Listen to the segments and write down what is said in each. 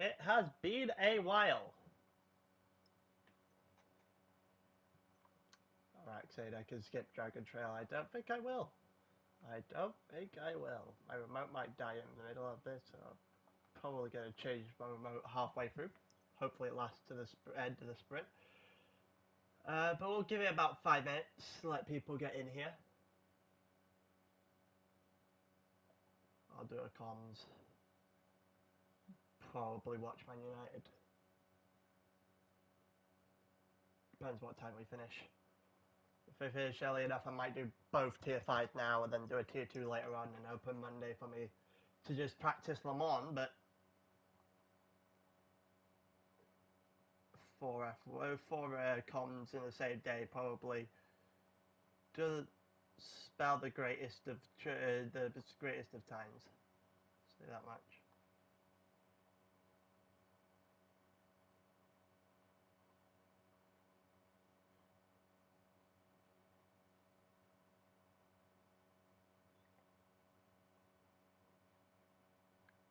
It has been a while. Alright, saying I can skip Dragon Trail. I don't think I will. I don't think I will. My remote might die in the middle of this, so I'm probably going to change my remote halfway through. Hopefully it lasts to the end of the sprint. But we'll give it about 5 minutes to let people get in here. I'll do a comms. Probably watch Man United. Depends what time we finish. If we finish early enough, I might do both tier 5 now and then do a tier 2 later on and open Monday for me to just practice Le Mans, but four comms in the same day probably doesn't spell the greatest of times. Say that much.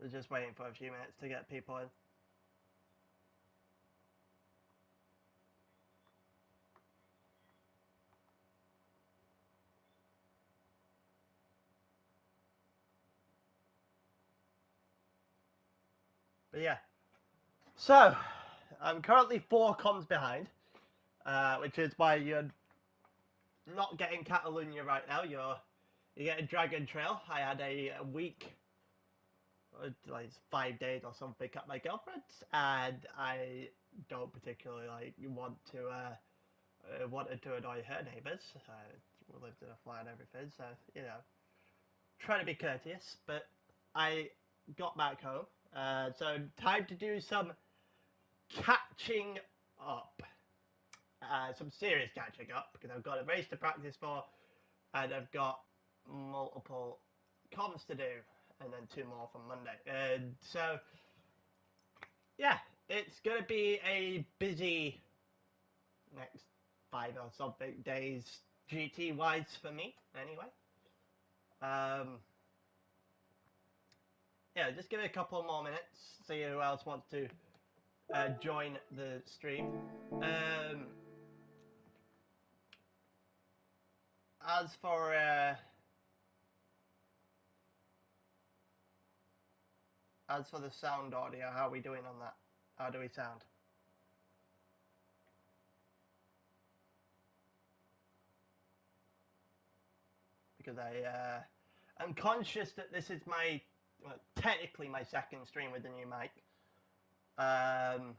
We're just waiting for a few minutes to get people in. But yeah. So, I'm currently 4 comms behind, which is why you're not getting Catalunya right now. You're getting Dragon Trail. I had a week, like 5 days or something, at my girlfriend's, and I don't particularly wanted to annoy her neighbours. We lived in a flat and everything, so trying to be courteous. But I got back home, so time to do some catching up. Some serious catching up, because I've got a race to practice for, and I've got multiple comms to do, and then 2 more from Monday. And so, yeah, it's going to be a busy next 5 or something days, GT-wise for me, anyway. Yeah, just give it a couple more minutes, see who else wants to join the stream. As for the sound audio, how are we doing on that? How do we sound? Because I'm conscious that this is technically my second stream with the new mic. So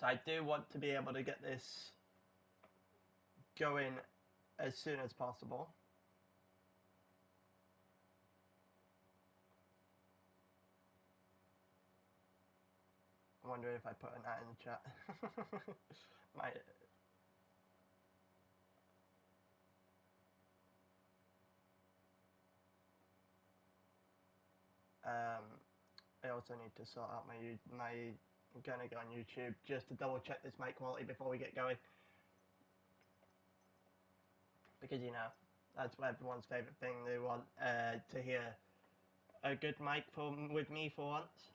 I do want to be able to get this going as soon as possible. I'm wondering if I put an ad in the chat. I also need to sort out I'm gonna go on YouTube just to double check this mic quality before we get going, because that's everyone's favorite thing. They want to hear a good mic with me for once.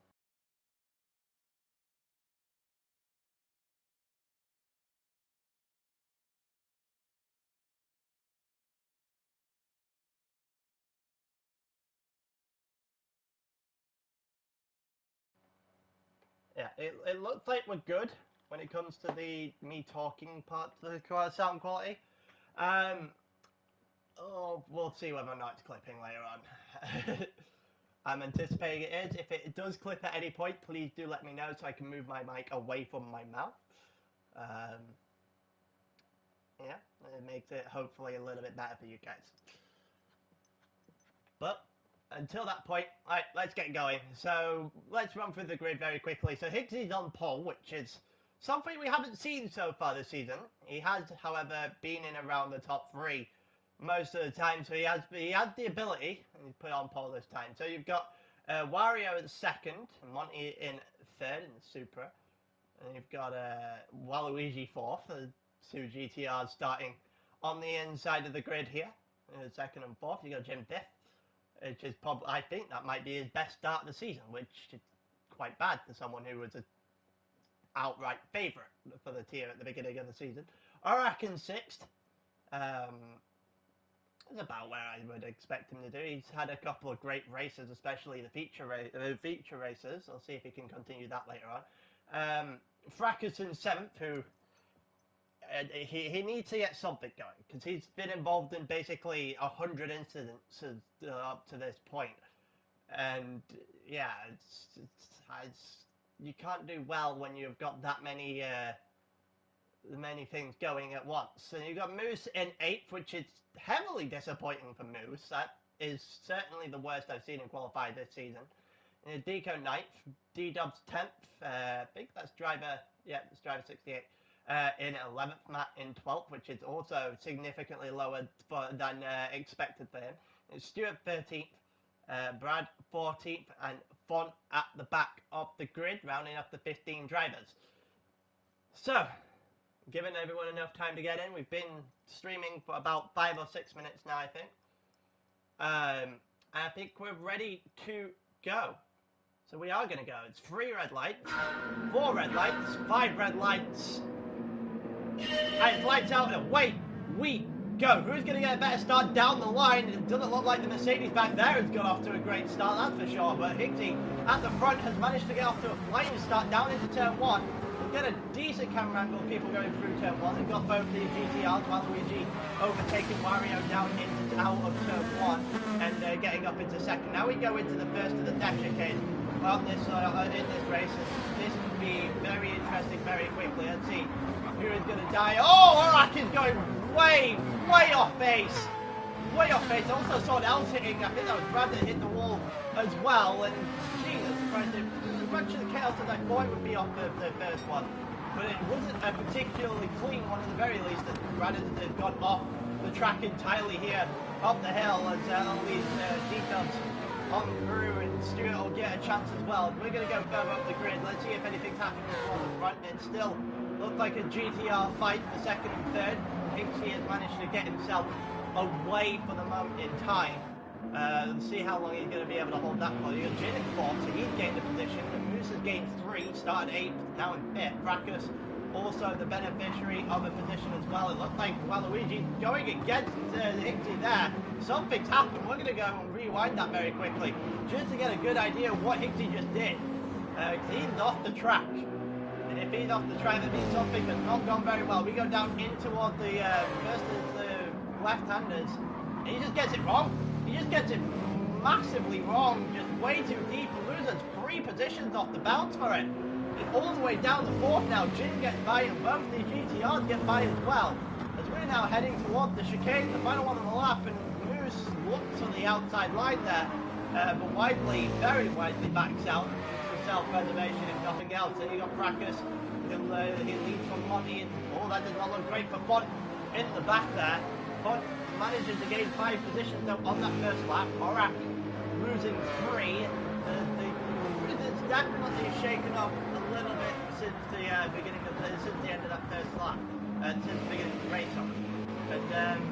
Yeah, it looks like we're good when it comes to the me talking part of the sound quality. We'll see whether or not it's clipping later on. I'm anticipating it is. If it does clip at any point, please do let me know so I can move my mic away from my mouth. Yeah, it makes it hopefully a little bit better for you guys. But until that point, right, let's get going. So let's run through the grid very quickly. So Higgs is on pole, which is something we haven't seen so far this season. He has, however, been in around the top 3 most of the time, so he has the ability, and he's put on pole this time. So you've got Wario in second, Monty in third in the Supra, and you've got Waluigi fourth, the 2 GTRs starting on the inside of the grid here, second and fourth. You've got Jim fifth, which is probably, I think that might be his best start of the season, which is quite bad for someone who was an outright favourite for the tier at the beginning of the season. Arak in 6th. Is about where I would expect him to do. He's had a couple of great races, especially the feature races. I'll see if he can continue that later on. Fracas in 7th, who he needs to get something going, because he's been involved in basically 100 incidents up to this point. And yeah, it's you can't do well when you've got that many things going at once. And you've got Moose in 8th, which is heavily disappointing for Moose. That is certainly the worst I've seen him qualify this season. Deco 9th, D-Dubs 10th, I think that's driver 68. In 11th, Matt in 12th, which is also significantly lower than expected for him. Stuart 13th, Brad 14th, and Font at the back of the grid, rounding up the 15 drivers. So, giving everyone enough time to get in. We've been streaming for about 5 or 6 minutes now, I think. I think we're ready to go. So we are going to go. It's 3 red lights, 4 red lights, 5 red lights. And it's lights out and away we go. Who's going to get a better start down the line? It doesn't look like the Mercedes back there has got off to a great start, that's for sure. But Higsy at the front has managed to get off to a flying start down into turn 1. Get a decent camera angle of people going through turn 1. They've got both the GTRs, Waluigi overtaking Wario down into out of turn 1 and getting up into 2nd. Now we go into the first of the dash chicane on this in this race. This could be very interesting very quickly. Let's see who is going to die. Oh, Arak is going way off base. Way off base. I also saw an else hitting. I think that was Brad that hit the wall as well. And Jesus Christ, as much of the chaos as I thought it would be off the first one, but it wasn't a particularly clean one at the very least. That Brad has gone off the track entirely here up the hill as all these details on through, and Stuart will get a chance as well. We're going to go further up the grid. Let's see if anything's happening on the front. It still looks like a GTR fight for 2nd and 3rd. Higsy has managed to get himself away for the moment in time. And see how long he's going to be able to hold that for. You've got Jin in 4th, so he's gained a position. And Moose has gained 3, started 8th, now in 5th. Fracas also the beneficiary of a position as well. It looks like Waluigi going against Higsy there. Something's happened. We're going to go and rewind that very quickly just to get a good idea of what Higsy just did. He's off the track. And if he's off the track, that means something has not gone very well. We go down in toward the first is the left-handers. And he just gets it wrong. He just gets it massively wrong, just way too deep, and loses 3 positions off the bounce for it. And all the way down to 4th now. Jin gets by, and both the GTRs get by as well. As we're now heading toward the chicane, the final one on the lap, and Moose looks on the outside line there, but very widely backs out for self-preservation if nothing else. Then you got Fracas, he leads from Monty, and that does not look great for Font in the back there. Font manages to gain 5 positions though on that first lap. Arak losing 3. It's definitely shaken up a little bit since the since the end of that first lap, since the beginning of the race. And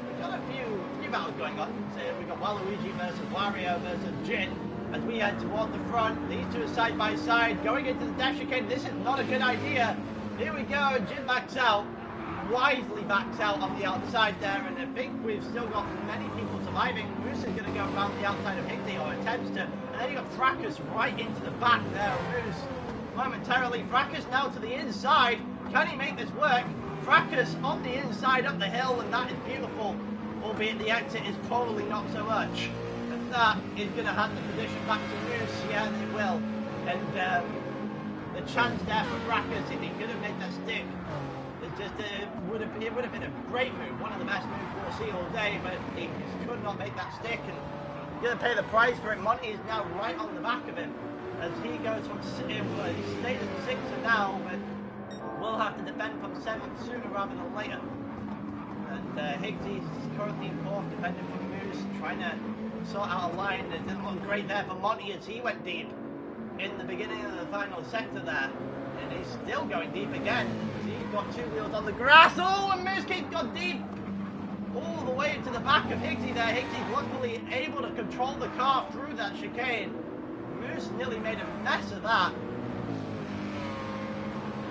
we've got a few battles going on. So we've got Waluigi versus Wario versus Jin. As we head toward the front, these two are side by side, going into the dash chicane. This is not a good idea. Here we go. Jin backs out. Wisely backs out on the outside there, and I think we've still got many people surviving. Moose is going to go around the outside of Higsy, or attempts to, and then you got Fracas right into the back there. Moose momentarily. Fracas now to the inside. Can he make this work? Fracas on the inside up the hill, and that is beautiful, albeit the exit is probably not so much. And that is going to hand the position back to Moose. Yeah, it will. And the chance there for Fracas, if he could have made that stick, it would have been a great move, one of the best moves we'll see all day, but he just could not make that stick, and he's going to pay the price for it. Monty is now right on the back of him as he goes from he stayed at 6th now, but will have to defend from 7th sooner rather than later. And Higsy's currently in 4th, defending from Moose, trying to sort out a line. It didn't look great there for Monty as he went deep in the beginning of the final sector there. And he's still going deep again. He's got 2 wheels on the grass. Oh, and Moosecape's got deep all the way to the back of Higsy there. Higsy's luckily able to control the car through that chicane. Moose nearly made a mess of that.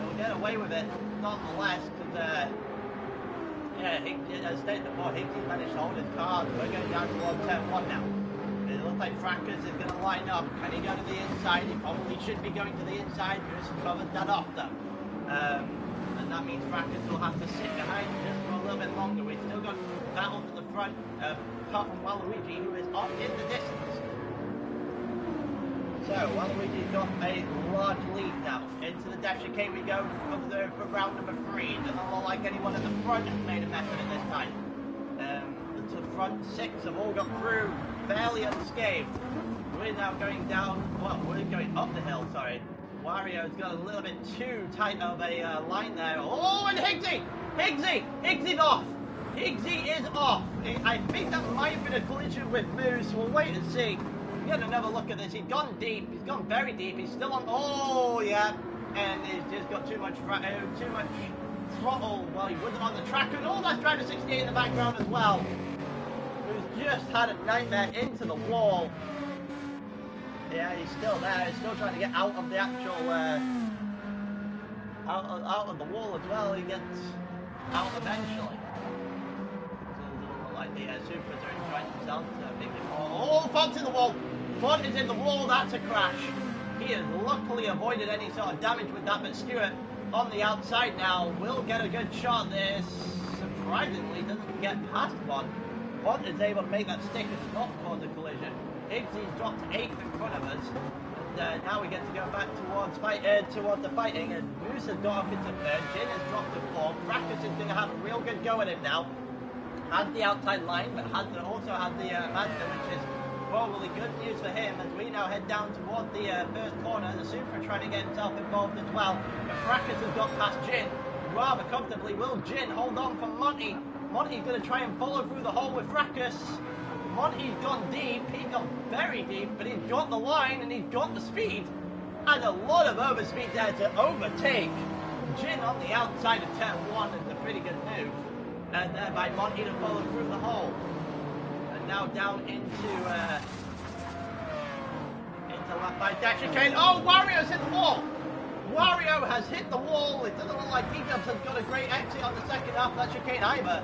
He'll get away with it nonetheless, because yeah, as stated before, Higsy managed to hold his car. We're going down towards turn 1 now. It looks like Fracas is going to line up. Can he go to the inside? He probably should be going to the inside. Moose covered that off though. And that means Fracas will have to sit behind just for a little bit longer. We've still got battles at the front, apart from Waluigi, who is off in the distance. So, Waluigi's got a large lead now. Into the dash chicane we go for round number 3. Doesn't look like anyone at the front has made a mess of it this time. The front 6 have all got through fairly unscathed. We're now going down, well, we're going up the hill, sorry. Wario's got a little bit too tight of a line there. Oh, and Higsy! Higsy's off! Higsy is off! I think that might have been a collision with Moose. We'll wait and see. Get another look at this. He's gone deep. He's gone very deep. He's still on. Oh, yeah. And he's just got too much throttle. Well, he wasn't on the track. And oh, that's driver 68 in the background as well. Who's just had a nightmare into the wall. Yeah, he's still there. He's still trying to get out of the actual out of the wall as well. He gets out eventually. Like the Supras are enjoying themselves. Oh, Font's in the wall. Font is in the wall. That's a crash. He has luckily avoided any sort of damage with that, but Stewart on the outside now will get a good shot there. Surprisingly, doesn't get past Font. Font is able to make that stick and not cause a collision. Higgsy's dropped 8th in front of us. And now we get to go back towards the fighting. And Moose has got up into 3rd. Jin has dropped to 4th. Fracas is going to have a real good go at him now. Had the outside line, but also had the Mazda, which is probably good news for him as we now head down toward the first corner. The Supra trying to get himself involved as well. But Fracas has got past Jin rather comfortably. Will Jin hold on for Monty? Monty's going to try and follow through the hole with Fracas. Monty's gone deep. He's gone very deep, but he's got the line and he's got the speed. And a lot of overspeed there to overtake Jin on the outside of turn 1 is a pretty good move. And by Monty to follow through the hole. And now down into left by dash chicane. Oh, Wario's hit the wall! Wario has hit the wall. It doesn't look like D-Dubs has got a great exit on the second half of that chicane either.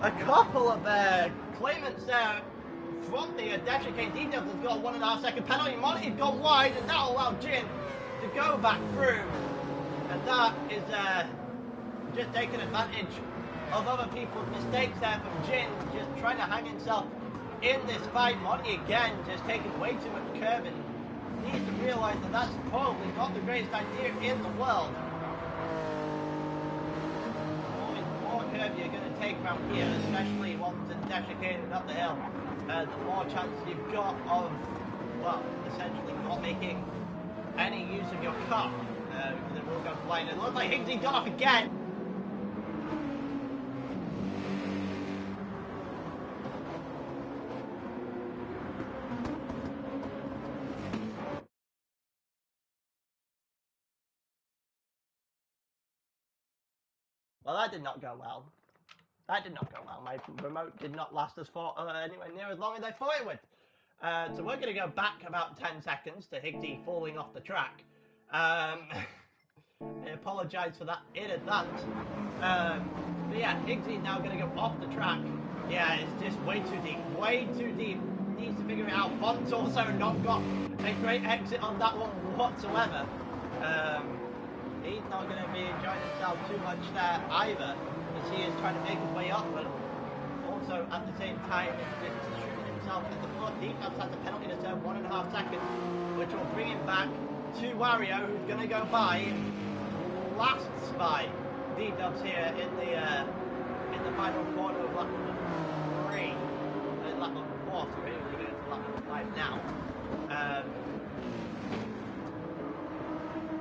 A couple of claimants there from the dash chicane. D-Dubs has got a 1.5 second penalty. Monty's gone wide, and that'll allow Jin to go back through. And that is just taking advantage of other people's mistakes there from Jin, just trying to hang himself in this fight. Monty again just taking way too much curving. Needs to realise that that's probably not the greatest idea in the world. The more curve you're going to take around here, especially once it's dash chicane and up the hill, the more chance you've got of, well, essentially not making any use of your car. Because it will go flying. It looks like Higsy got off again. Well, that did not go well. That did not go well. My remote did not last us for anywhere near as long as I thought it would. So we're going to go back about 10 seconds to Higsy falling off the track. I apologise for that in advance. But yeah, Higsy's now going to go off the track. Yeah, it's just way too deep. Way too deep. Needs to figure it out. Font's also not got a great exit on that one whatsoever. He's not going to be enjoying himself too much there either, as he is trying to make his way up, but also at the same time is shooting himself at the front. D-Dubs has the penalty to turn 1.5 seconds, which will bring him back to Wario, who's going to go by lasts by D-Dubs here in the final quarter of lap number 3, lap number 4, sorry, we're going to lap number 5 now.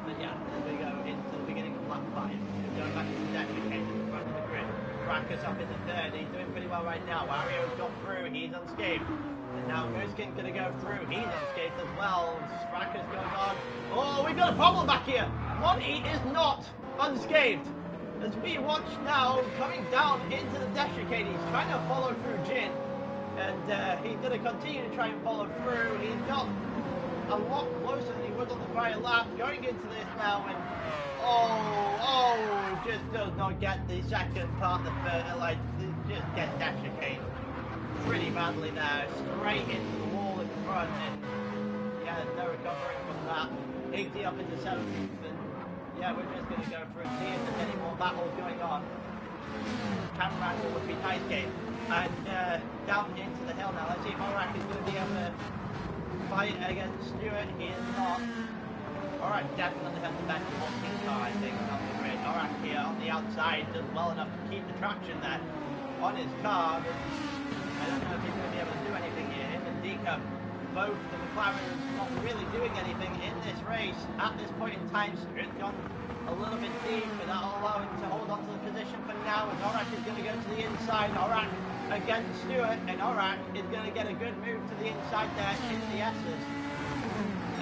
But yeah, as we go into the beginning of lap 5, going back to the deck, we came to the front of the grid. Fracas up in the 3rd, he's doing pretty well right now. Wario's got through, he's unscathed. And now Mooskin's going to go through, he's unscathed as well. Fracas goes on. Oh, we've got a problem back here. Monty is not unscathed. As we watch now, coming down into the dash chicane, he's trying to follow through Jin. And he's going to continue to try and follow through. He's got a lot closer than he was on the prior lap. Going into this now, and just does not get the second part of the first, like, just gets that chicane pretty badly there, straight into the wall in front, and yeah, no recovering from that. Higgsy up into 7th, and yeah, we're just going to go through and see if there's any more battles going on. Camera angle would be nice game. And down into the hill now. Let's see if Orak is going to be able to fight against Stewart. He is not. Orak definitely has the best walking car, I think, on the grid. Orak here on the outside does well enough to keep the traction there on his car. But I don't know if he's going to be able to do anything here. Him and Deco, both the McLarens not really doing anything in this race. At this point in time, Stewart's gone a little bit deep, but that'll allow him to hold on to the position for now. And Orak is going to go to the inside. Orak against Stewart, and Orak is going to get a good move to the inside there in the S's.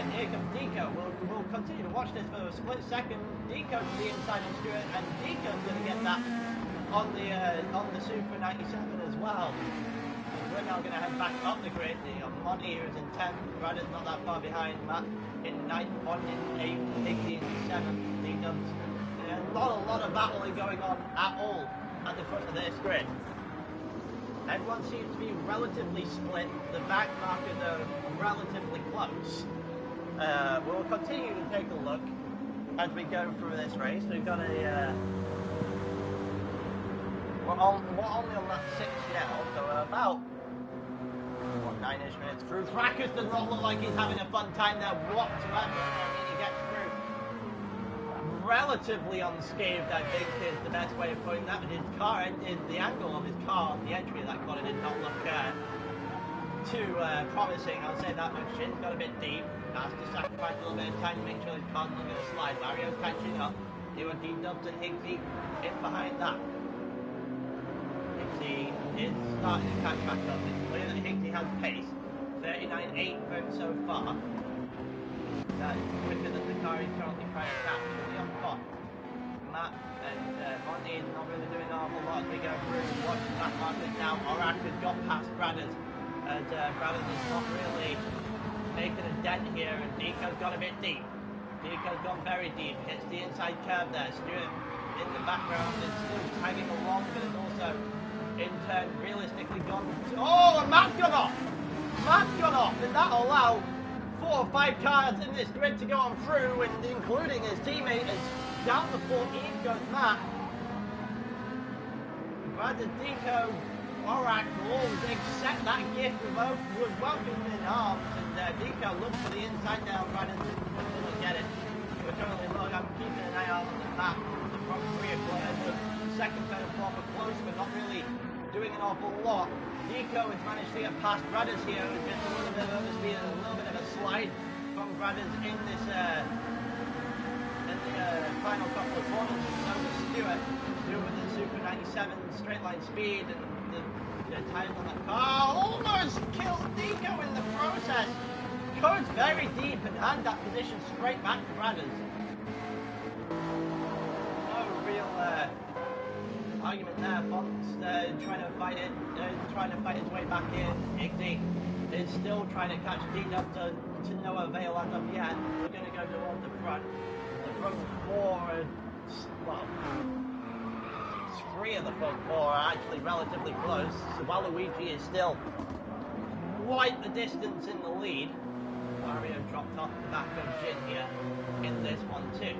And here comes Deco. We'll continue to watch this for a split second. Deco to the inside of Stewart, and Deco's going to get that on the Super 97 as well. And we're now going to head back up the grid. Monty, who's in 10th, Brad is not that far behind. Matt in 9th, Bond in 8th, Higgsy in 7th, D-Dubs. Not a lot of battling going on at all at the front of this grid. Everyone seems to be relatively split. The back markers are relatively close. We'll continue to take a look as we go through this race. We've got a... we're only on lap 6 now, so we're about 9-ish minutes through. Thrackers does not look like he's having a fun time there whatsoever. I mean, he gets through relatively unscathed, I think, is the best way of putting that. But his car, the angle of his car on the entry of that corner did not look too promising. I'll say that much. Shin's got a bit deep. Has to sacrifice a little bit of time to make sure his car's not going to slide. Mario's catching up. Here are D-Dubs and Higgsy in behind that. Higgsy is starting to catch back up. It's clear that Higgsy has pace. 39.8 for him so far. That is quicker than the car he's currently trying to catch. Really on top. Matt and Monty is not really doing an awful lot as we go through and watch the back markers now. Orak has got past Bradders, as Bradders is not really making a dent here, and Deco's got a bit deep. Deco's gone very deep, hits the inside curve there. Stewart in the background is still tagging along, but it's also in turn realistically gone. Oh, and Matt's gone off! Matt's gone off, and that'll allow 4 or 5 cars in this grid to go on through, and including his teammate, as down the 14th goes Matt. Bradders, Deco, Orak will all accept that gift was welcomed in arms, and Deco looks for the inside down. Bradders doesn't get it. We're currently I'm keeping an eye out on the map. The front 3 are players, the second, third, and fourth are close, but not really doing an awful lot. Deco has managed to get past Bradders here with just a little bit of overspeed and a little bit of a slide from Bradders in this final couple of corners. Over Stewart with the Super 97 straight line speed, and the tires on the car almost kills Deco in the process. Goes very deep and hands that position straight back to Bradders. No real argument there. Font's trying to fight it, trying to fight his way back in. Higgsy is still trying to catch D-Dub to no avail as of yet. We're going to go towards the front. The front 4 well, 3 of the front 4 are actually relatively close. So Waluigi is still quite the distance in the lead. Mario dropped off the back of Jin here in this one too.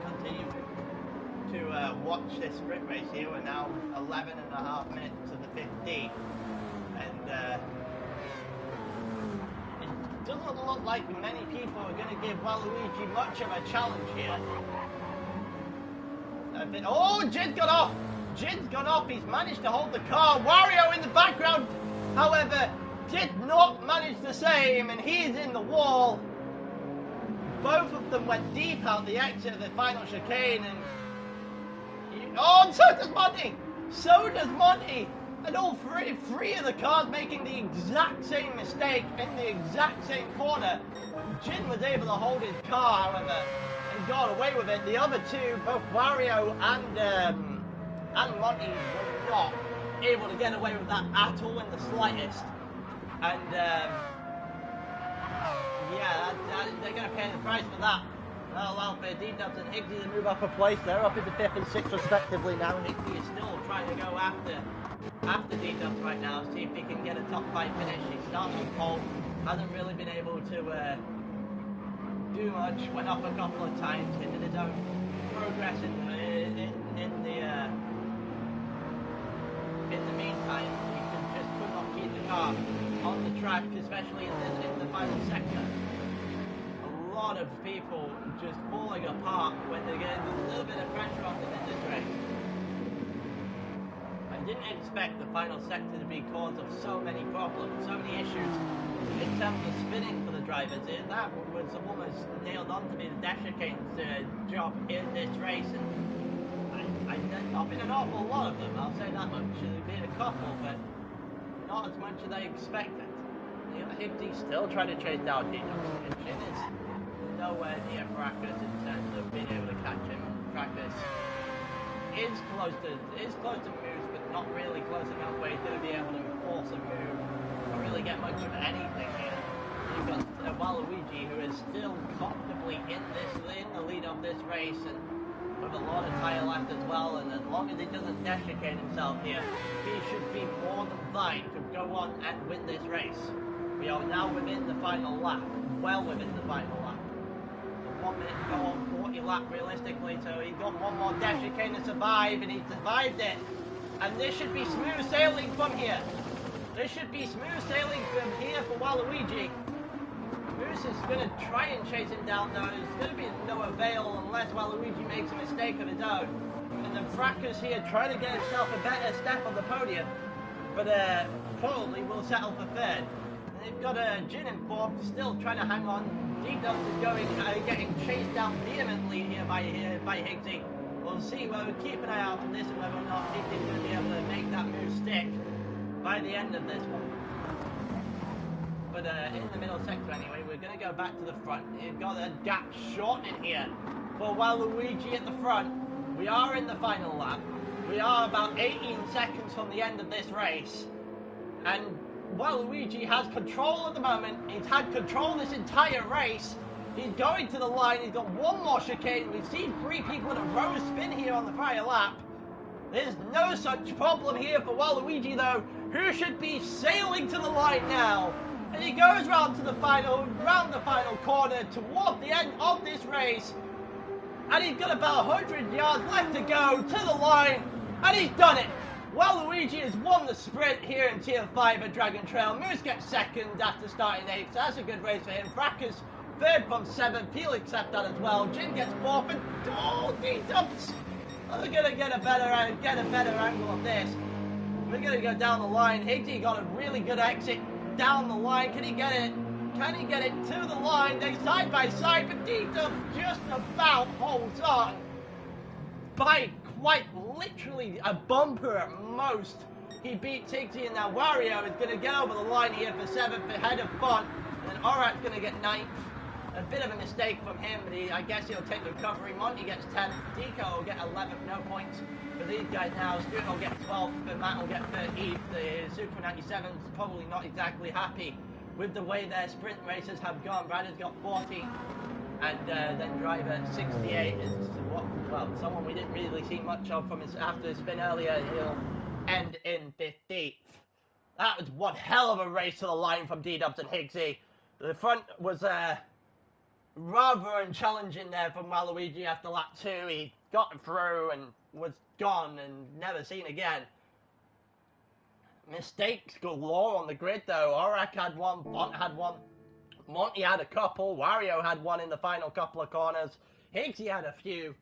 Continue to watch this sprint race here. We're now 11.5 minutes to the 15, and it doesn't look like many people are going to give Waluigi much of a challenge here. Oh, Jin's got off! Jin's gone off, he's managed to hold the car. Wario in the background, however, did not manage the same, and he's in the wall. Both of them went deep out the exit of the final chicane, and and so does Monty! So does Monty! And all three of the cars making the exact same mistake in the exact same corner. Jin was able to hold his car, however, and got away with it. The other two, both Wario and Monty, were not. able to get away with that at all in the slightest. And yeah, they're going to pay the price for that. That'll allow for D-Dubs and Higsy to move up a place. They're up into 5th and 6th respectively now. Higsy is still trying to go after D-Dubs right now, see if he can get a top 5 finish. He's starting on pole, hasn't really been able to do much, went off a couple of times, hindered his own progress in the meantime. He could not keep the car on the track, especially in the final sector. A lot of people just falling apart when they're getting a little bit of pressure on them in this race. I didn't expect the final sector to be cause of so many problems, so many issues in terms of spinning for the drivers. That was almost nailed on to be the dash chicane's job in this race, and there's not been an awful lot of them, I'll say that much. There's been a couple, but not as much as I expected. Higsy still trying to chase down D-Dubs. Chin is nowhere near Fracas in terms of being able to catch him. Fracas is close to moves, but not really close enough where he's going to be able to force a move or really get much of anything here. You've got Waluigi, who is still comfortably in the lead of this race, and with a lot of tyre left as well, and as long as he doesn't dash chicane himself here, he should be more than fine to go on and win this race. We are now within the final lap, well within the final lap. 1 minute to go on 40 lap realistically, so he's got one more dash chicane to survive, and he survived it. And this should be smooth sailing from here. This should be smooth sailing from here for Waluigi. Moose is going to try and chase him down though. It's going to be no avail unless Waluigi makes a mistake of his own. And then Fracas here trying to get himself a better step on the podium, but probably will settle for 3rd. And they've got Jin and Fork still trying to hang on. D-Dubs is getting chased down vehemently here by Higsy. We'll see. We'll keep an eye out on this and whether or not Higsy's going to be able to make that move stick by the end of this one. But in the middle sector anyway, we're going to go back to the front. You've got a gap shortening here for Waluigi at the front. We are in the final lap. We are about 18 seconds from the end of this race. And Waluigi has control at the moment. He's had control this entire race. He's going to the line. He's got one more chicane. We've seen 3 people in a row spin here on the prior lap. There's no such problem here for Waluigi though, who should be sailing to the line now. And he goes round the final corner toward the end of this race. And he's got about 100 yards left to go to the line. And he's done it. Waluigi has won the sprint here in Tier 5 at Dragon Trail. Moose gets 2nd after starting 8th. So that's a good race for him. Fracas 3rd from 7th. He'll accept that as well. Jin gets 4th. And D-Dubs. We're going to get a better angle of this. We're going to go down the line. Higsy got a really good exit down the line. Can he get it? Can he get it to the line? They're side by side, but D-Dubs just about holds on by quite literally a bumper at most. He beats Higsy, and now Wario is going to get over the line here for 7th ahead of Font, and Orat's going to get 9th. A bit of a mistake from him, but I guess he'll take the recovery. Monty gets 10th. Deco will get 11th, no points for these guys now. Stuart will get 12th, but Matt will get 13th. The Super 97's probably not exactly happy with the way their sprint races have gone. Brad's got 14th, and then Driver 68 is someone we didn't really see much of from after his spin earlier. He'll end in 15th. That was one hell of a race to the line from D-Dubs and Higsy. The front was rather unchallenging there from Waluigi after lap 2. He got through and was gone and never seen again. Mistakes galore on the grid though. Orak had one, Font had one, Monty had a couple, Wario had one in the final couple of corners, Higsy had a few.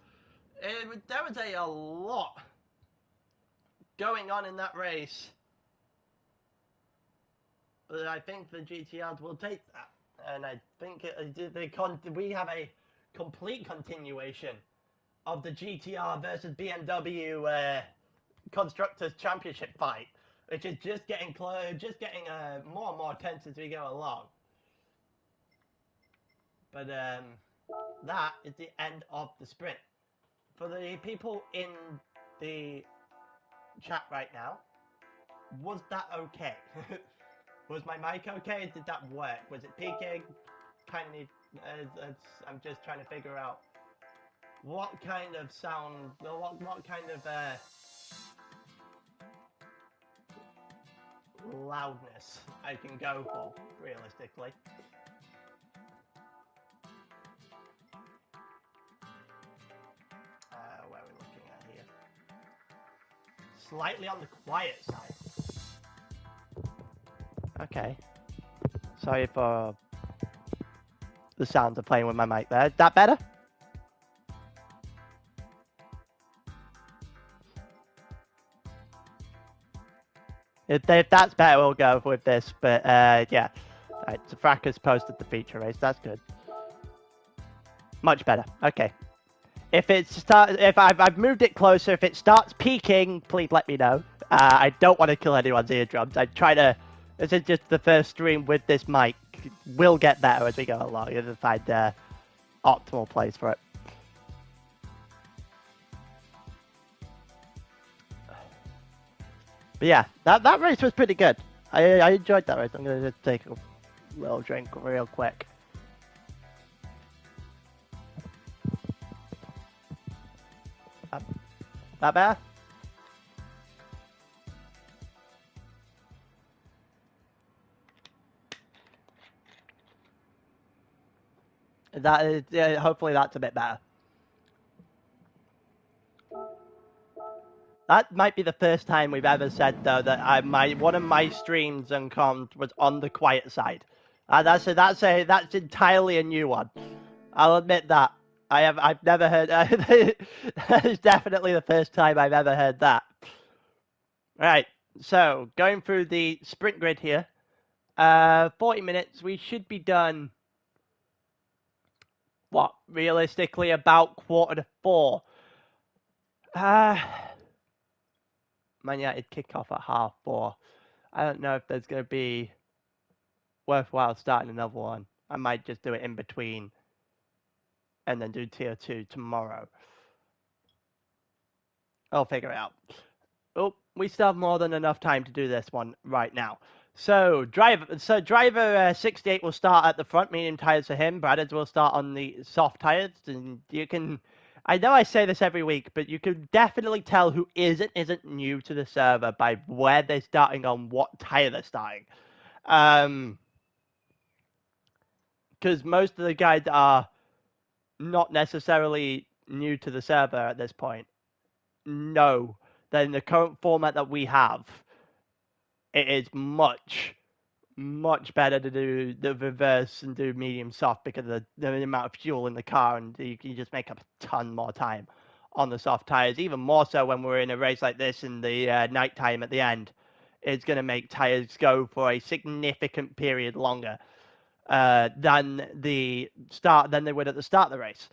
There was a lot going on in that race. But I think the GTRs will take that. And I think we have a complete continuation of the GTR versus BMW Constructors Championship fight, which is just getting more and more tense as we go along. But that is the end of the sprint. For the people in the chat right now, was that okay? Was my mic okay? Did that work? Was it peaking? Kind of need. I'm just trying to figure out what kind of sound, what kind of loudness I can go for, realistically. Where are we looking at here? Slightly on the quiet side. Okay. Sorry for the sounds of playing with my mic there. Is that better? If that's better, we'll go with this. But yeah, right, so Fracas posted the feature race. That's good. Much better. Okay. If I've moved it closer, if it starts peaking, please let me know. I don't want to kill anyone's eardrums. I try to. This is just the first stream with this mic. We'll get better as we go along and find optimal place for it. But yeah, that race was pretty good. I enjoyed that race. I'm going to just take a little drink real quick. That better? That is, hopefully that's a bit better. That might be the first time we've ever said though that one of my streams and comms was on the quiet side. That's entirely a new one. I'll admit that. I've never heard. That is definitely the first time I've ever heard that. All right, so going through the sprint grid here. 40 minutes. We should be done. What, realistically, about 3:45. Man United kick off at 4:30. I don't know if there's going to be worthwhile starting another one. I might just do it in between and then do tier 2 tomorrow. I'll figure it out. Oh, we still have more than enough time to do this one right now. So driver 68 will start at the front, medium tires for him. Bradders will start on the soft tires, and you can. I know I say this every week, but you can definitely tell who isn't new to the server by where they're starting on what tire they're starting. Because most of the guys are not necessarily new to the server at this point. No, then the current format that we have, it is much better to do the reverse and do medium soft because of the amount of fuel in the car, and you can just make up a ton more time on the soft tires. Even more so when we're in a race like this in the night time at the end. It's going to make tires go for a significant period longer than they would at the start of the race.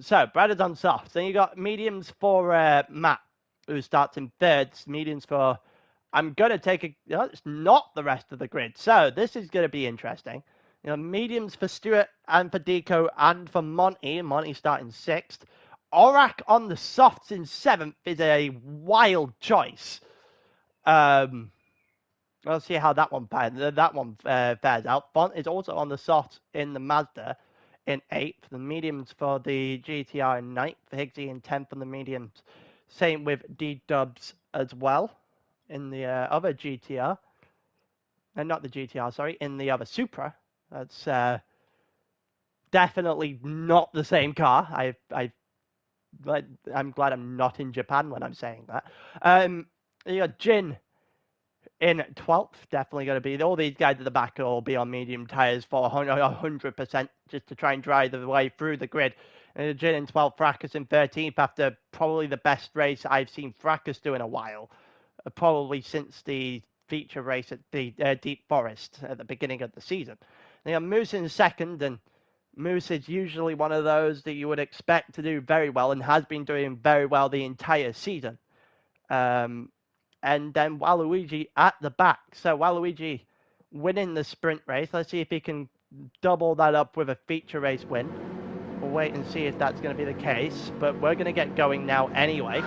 So Brad is on softs. Then you got mediums for Matt, who starts in thirds. Mediums for. I'm going to take it's not the rest of the grid. So this is going to be interesting. You know, mediums for Stuart and for Deco and for Monty. Monty starting 6th. Aurak on the softs in 7th is a wild choice. We'll see how that one fares out. Font is also on the softs in the Mazda in 8th. The mediums for the GTR in 9th. Higgsy in 10th on the mediums. Same with D-Dubs as well. In the other GTR, and not the GTR, sorry, in the other Supra. That's definitely not the same car. I'm glad I'm not in Japan when I'm saying that. You got Jin in 12th, definitely going to be. All these guys at the back will be on medium tires for 100% just to try and drive the way through the grid. And Jin in 12th, Fracas in 13th after probably the best race I've seen Fracas do in a while. Probably since the feature race at the Deep Forest at the beginning of the season. They have Moose in 2nd, and Moose is usually one of those that you would expect to do very well and has been doing very well the entire season. And then Waluigi at the back. So Waluigi winning the sprint race. Let's see if he can double that up with a feature race win. We'll wait and see if that's going to be the case, but we're going to get going now anyway.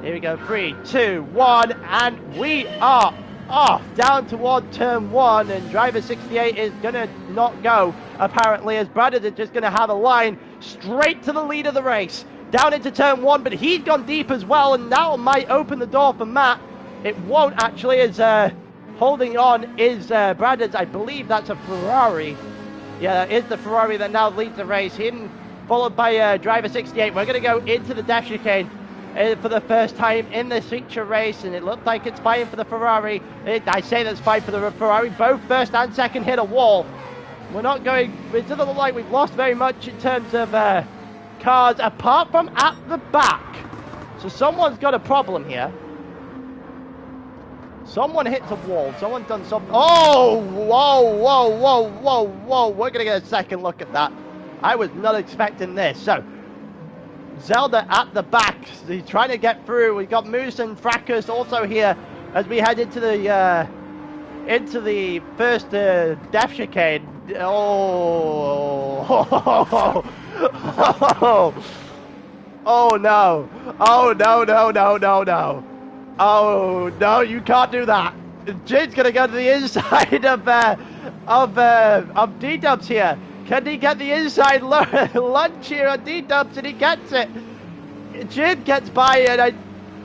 Here we go, 3, 2, 1, and we are off down toward turn 1, and driver 68 is going to not go, apparently, as Bradders is just going to have a line straight to the lead of the race, down into turn 1, but he's gone deep as well, and that might open the door for Matt. It won't actually, as holding on is Bradders. I believe that's a Ferrari. Yeah, that is the Ferrari that now leads the race, him followed by driver 68. We're going to go into the dash chicane for the first time in this feature race, and it looked like it's fine for the Ferrari. I say that's fine for the Ferrari. Both first and second hit a wall. We're not going, it doesn't look like we've lost very much in terms of cars, apart from at the back. So someone's got a problem here. Someone hits a wall. Someone's done something. Oh, whoa, whoa, whoa, whoa, whoa. We're going to get a second look at that. I was not expecting this. So, Zelda at the back. He's trying to get through. We've got Moose and Fracas also here as we head into the first death chicane. Oh. Oh, no. Oh, no, no, no, no, no. Oh, no, you can't do that. Jin's going to go to the inside of D-Dubs here. Can he get the inside lunge here on D-Dubs? And he gets it. Jin gets by, and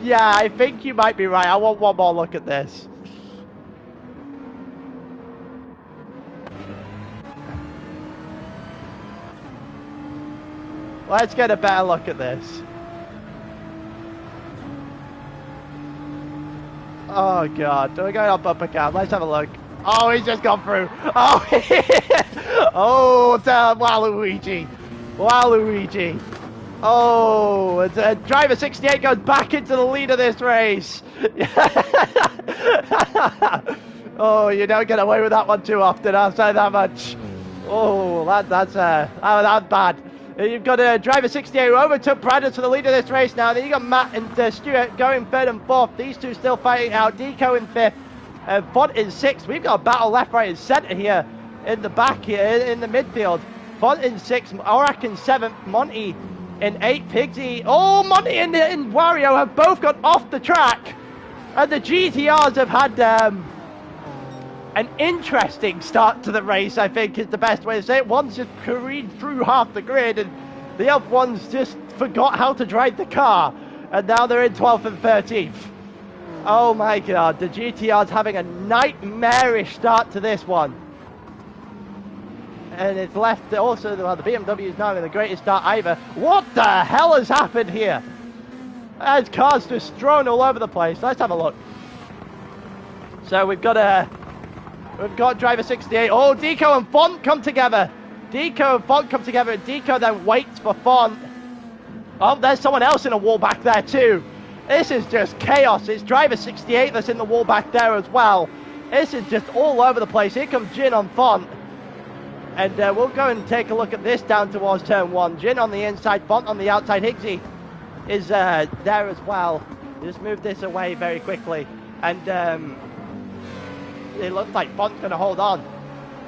I think you might be right. I want one more look at this. Let's get a better look at this. Oh, God. We're going on bumper cam. Let's have a look. Oh, he's just gone through. Oh, oh, Waluigi. Waluigi. Oh, driver 68 goes back into the lead of this race. Oh, you don't get away with that one too often, I'll say that much. Oh, that's bad. You've got driver 68 who overtook Bradders for the lead of this race now. Then you got Matt and Stuart going third and fourth. These two still fighting out. Deco in fifth. Font in sixth. We've got a battle left, right, and centre here in the back here in the midfield. Font in sixth. Aurak in seventh. Monty in eighth. Pigsy. Oh, Monty and Wario have both got off the track. And the GTRs have had an interesting start to the race, I think is the best way to say it. One's just careened through half the grid, and the other one's just forgot how to drive the car. And now they're in 12th and 13th. Oh my God, the GTR's having a nightmarish start to this one. And it's left also, well, the BMW is not in the greatest start either. What the hell has happened here? There's cars just thrown all over the place. Let's have a look. So we've got driver 68. Oh, Deco and Font come together. Deco and Font come together, and Deco then waits for Font. Oh, there's someone else in a wall back there too. This is just chaos. It's driver 68 that's in the wall back there as well. This is just all over the place. Here comes Jin on Font. And we'll go and take a look at this down towards turn 1. Jin on the inside, Font on the outside. Higgsy is there as well. Just move this away very quickly. And it looks like Font's going to hold on.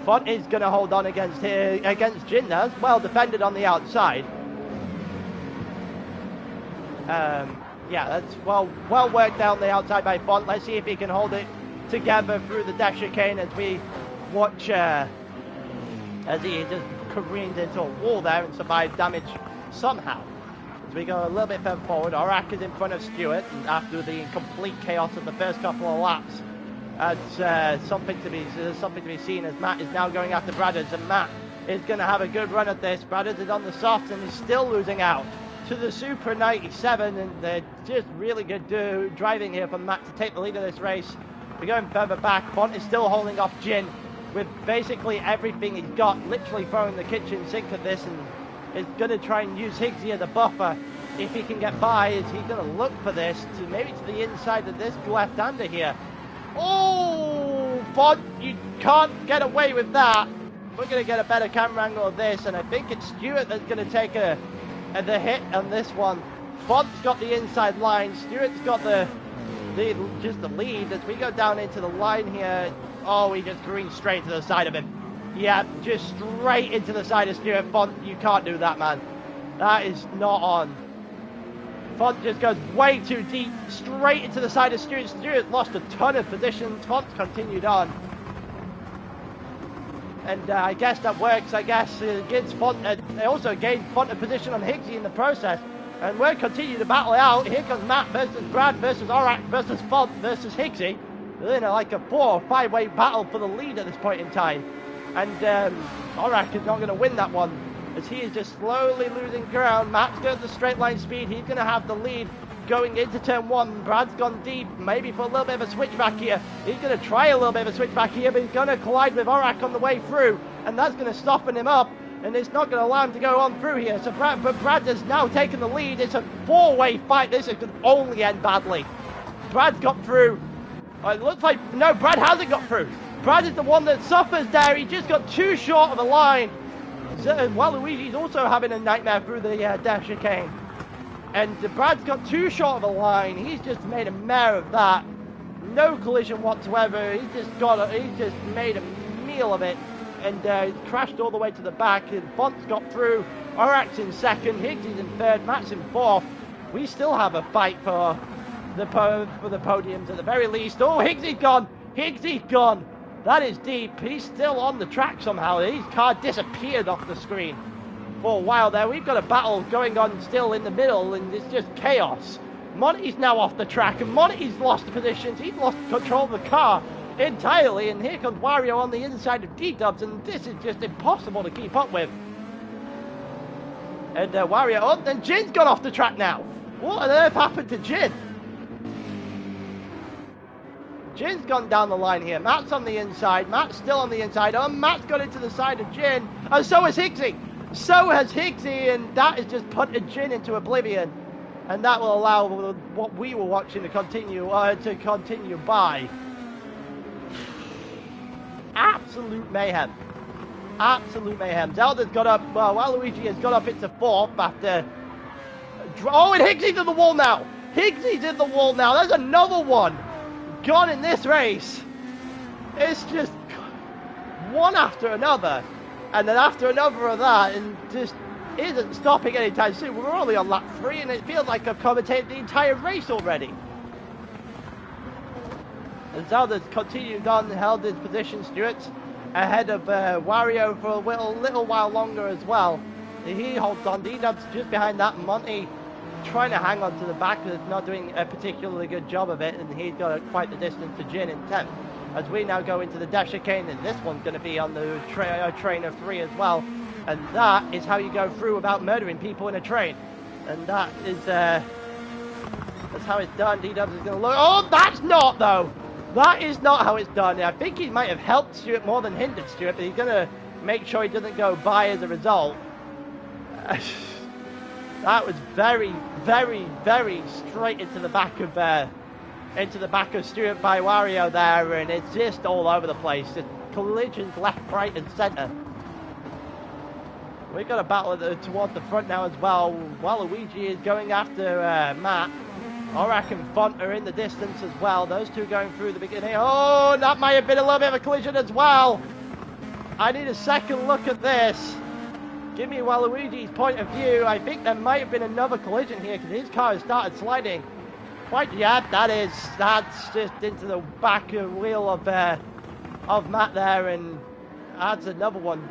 Font is going to hold on against Jin. That's well defended on the outside. Yeah, that's well worked out on the outside by Font. Let's see if he can hold it together through the dash chicane as we watch as he just careened into a wall there and survived damage somehow. As we go a little bit further forward, Aurak is in front of Stuart, and after the complete chaos of the first couple of laps, that's something to be seen as Matt is now going after Bradders, and Matt is going to have a good run at this. Bradders is on the soft and is still losing out to the Super 97, and they're just really good driving here from Matt to take the lead of this race. We're going further back. Font is still holding off Jin with basically everything he's got, literally throwing the kitchen sink at this, and is going to try and use Higgsy as a buffer if he can get by. Is he going to look for this to maybe to the inside of this left-hander here? Oh, Font, you can't get away with that. We're going to get a better camera angle of this, and I think it's Stuart that's going to take the hit on this one. Font's got the inside line. Stuart's got the lead as we go down into the line here. Oh, he just careened straight to the side of him. Yeah, just straight into the side of Stuart. Font, you can't do that, man. That is not on. Font just goes way too deep, straight into the side of Stewart. Stewart lost a ton of positions. Font continued on. And I guess that works. I guess against Font. They also gained Font a position on Higgsy in the process. And we'll continue to battle it out. Here comes Matt versus Brad versus Aurak versus Font versus Higgsy. You know, like a 4 or 5-way battle for the lead at this point in time. And Aurak is not going to win that one, as he is just slowly losing ground. Matt's got the straight line speed. He's going to have the lead going into turn 1. Brad's gone deep, maybe for a little bit of a switchback here. He's going to try a little bit of a switchback here, but he's going to collide with Aurak on the way through, and that's going to soften him up, and it's not going to allow him to go on through here. So Brad has now taken the lead. It's a 4-way fight. This could only end badly. Brad's got through. It looks like, no, Brad hasn't got through. Brad is the one that suffers there. He just got too short of a line. Waluigi's also having a nightmare through the dash chicane. And Brad's got too short of a line. He's just made a mare of that. No collision whatsoever. He's just made a meal of it. And crashed all the way to the back. And Font's got through. Aurak's in second. Higgs is in third. Matt's in fourth. We still have a fight for the podiums at the very least. Oh, Higgsy's gone. Higgsy's gone. That is deep. He's still on the track somehow. His car disappeared off the screen for a while there. We've got a battle going on still in the middle, and it's just chaos. Monty's now off the track, and Monty's lost the positions. He's lost control of the car entirely, and here comes Wario on the inside of D-Dubs, and this is just impossible to keep up with. And Wario, oh, and Jin's gone off the track now. What on earth happened to Jin? Jin's gone down the line here. Matt's on the inside. Matt's still on the inside. Oh, Matt's got into the side of Jin. And so has Higgsy. So has Higgsy, and that has just put Jin into oblivion. And that will allow what we were watching to continue by. Absolute mayhem. Absolute mayhem. Zelda's got up, well, Waluigi has got up into fourth after... Oh, and Higgsy's in the wall now. Higgsy's in the wall now. There's another one gone in this race. It's just one after another, and then after another of that, and just isn't stopping anytime soon. We're only on lap 3, and it feels like I've commentated the entire race already. And Zelda's continued on, held his position, Stuart, ahead of Wario for a little while longer as well. He holds on. D-Dub's just behind that. Monty trying to hang on to the back, but not doing a particularly good job of it, and he's got quite the distance to Jin in 10th. As we now go into the dash chicane, and this one's going to be on the train of 3 as well, and that is how you go through without murdering people in a train, and that is that's how it's done. D-Dubs is going to look. Oh, that's not though. That is not how it's done. I think he might have helped Stuart more than hindered Stuart, but he's going to make sure he doesn't go by as a result. That was very, very, very straight into the back of Stuart by Wario there, and it's just all over the place. Just collisions left, right, and centre. We've got a battle towards the front now as well. Waluigi is going after Matt. Aurak and Font are in the distance as well. Those two going through the beginning. Oh, that might have been a little bit of a collision as well. I need a second look at this. Give me Waluigi's point of view. I think there might have been another collision here because his car has started sliding. Quite, yeah, that's just into the back wheel of Matt there, and adds another one.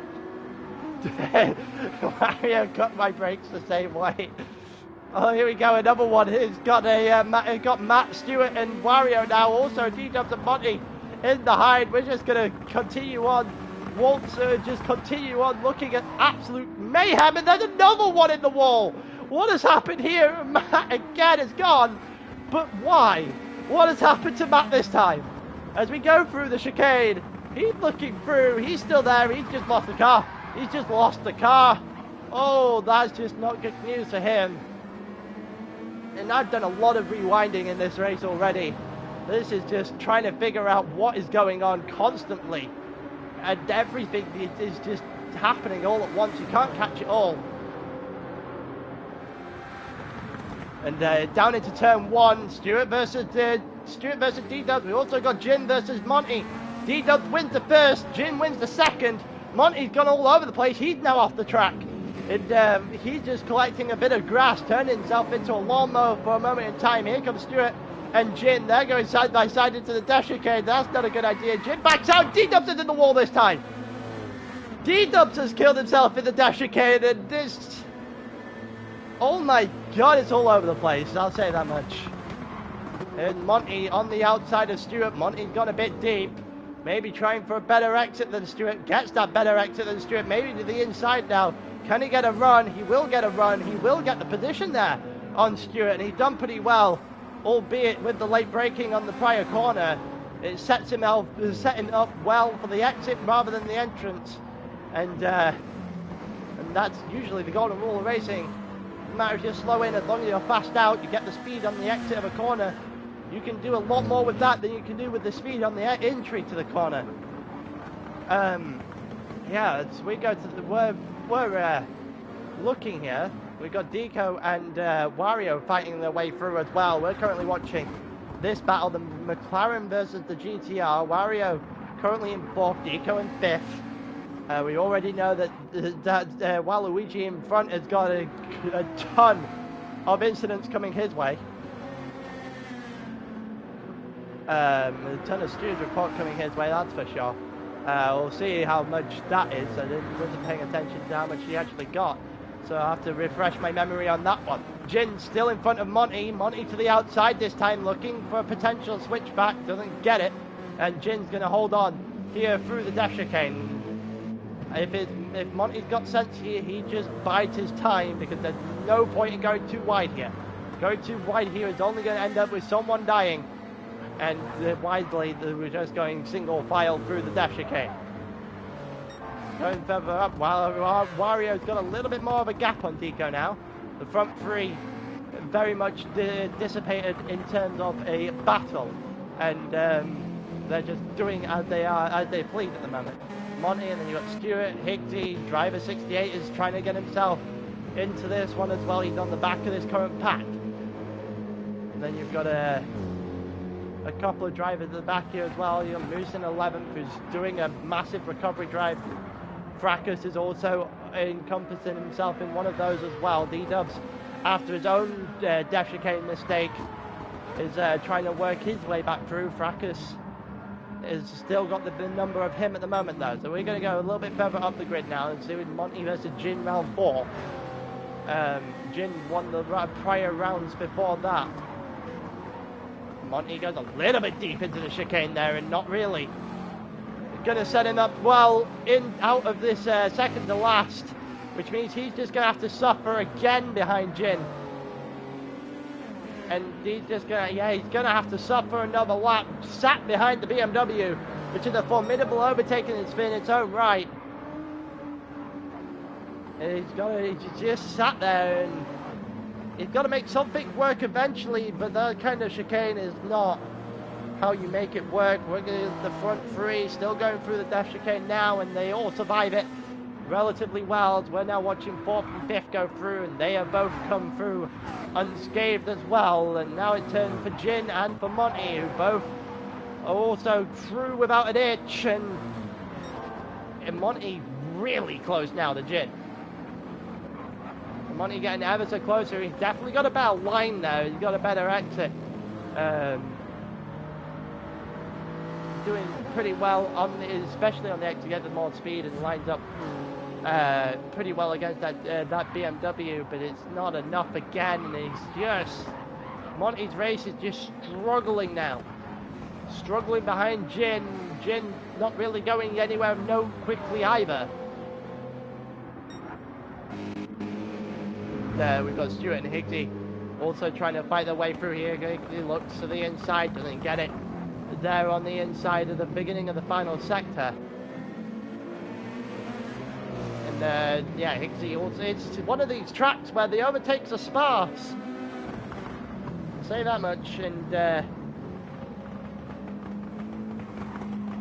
Wario cut my brakes the same way. Oh, here we go, another one. It's got Matt, Stewart, and Wario now. Also, D-Dubs and Monty in the hide. We're just going to continue on. Walter just continue on looking at absolute mayhem, and there's another one in the wall. What has happened here? Matt again is gone, but why? What has happened to Matt this time? As we go through the chicane, he's looking through. He's still there. He's just lost the car. He's just lost the car. Oh, that's just not good news for him. And I've done a lot of rewinding in this race already. This is just trying to figure out what is going on constantly. And everything is just happening all at once. You can't catch it all. And down into turn 1, Stuart versus D-Dubs. We also got Jin versus Monty. D-Dubs wins the first, Jin wins the second. Monty's gone all over the place. He's now off the track. He's just collecting a bit of grass, turning himself into a lawnmower for a moment in time. Here comes Stuart and Jin. They're going side by side into the dash chicane. That's not a good idea. Jin backs out. D-Dubs is in the wall this time. D-Dubs has killed himself in the dash chicane, and this... Oh my god, it's all over the place. I'll say that much. And Monty on the outside of Stuart. Monty's gone a bit deep. Maybe trying for a better exit than Stuart. Gets that better exit than Stuart. Maybe to the inside now. Can he get a run? He will get a run. He will get the position there on Stuart. And he's done pretty well. Albeit with the late braking on the prior corner. It sets him up well for the exit rather than the entrance. And that's usually the golden rule of racing. No matter if you're slow in, as long as you're fast out, you get the speed on the exit of a corner. You can do a lot more with that than you can do with the speed on the entry to the corner. Yeah, we go to the we're looking here. We've got Deco and Wario fighting their way through as well. We're currently watching this battle, the McLaren versus the GTR. Wario currently in 4th, Deco in 5th. We already know that Waluigi in front has got a ton of incidents coming his way. A ton of Stu's report coming his way, that's for sure. We'll see how much that is. I wasn't paying attention to how much he actually got, so I have to refresh my memory on that one. Jin still in front of Monty. Monty to the outside this time, looking for a potential switchback, doesn't get it, and Jin's going to hold on here through the dash chicane. If Monty's got sense here, he just bides his time, because there's no point in going too wide here. Going too wide here is only going to end up with someone dying. And wisely, we're just going single file through the dash chicane. Going further up, while Wario's got a little bit more of a gap on Deco now. The front three very much dissipated in terms of a battle, and they're just doing as they please at the moment. Monty, and then you've got Stuart, Higsy, Driver 68 is trying to get himself into this one as well. He's on the back of this current pack. And then you've got a couple of drivers at the back here as well. You got Moose in 11th, who's doing a massive recovery drive. Fracas is also encompassing himself in one of those as well. D-Dubs, after his own dash chicane mistake, is trying to work his way back through. Fracas has still got the number of him at the moment though, so we're going to go a little bit further up the grid now and see with Monty versus Jin round 4. Jin won the prior rounds before that. Monty goes a little bit deep into the chicane there, and not really. Going to set him up well out of this second to last, which means he's just going to have to suffer again behind Jin. And he's just going to, he's going to have to suffer another lap, sat behind the BMW, which is a formidable overtaking in its own right. And he's just sat there, and he's got to make something work eventually, but that kind of chicane is not how you make it work. We're going to the front three, still going through the dash chicane now, and they all survive it relatively well. We're now watching 4th and 5th go through, and they have both come through unscathed as well. And now it turns for Jin and for Monty, who both are also through without an itch, and Monty really close now to Jin. Monty getting ever so closer. He's definitely got a better line now. He's got a better exit. Doing pretty well especially on the exit, get the more speed, and lines up pretty well against that BMW, but it's not enough again. Monty's race is just struggling now. Struggling behind Jin. Jin not really going anywhere quickly either. We've got Stuart and Higsy also trying to fight their way through here. Higsy looks to the inside, doesn't get it. There on the inside of the beginning of the final sector. And Higsy also, it's one of these tracks where the overtakes are sparse. I'll say that much, and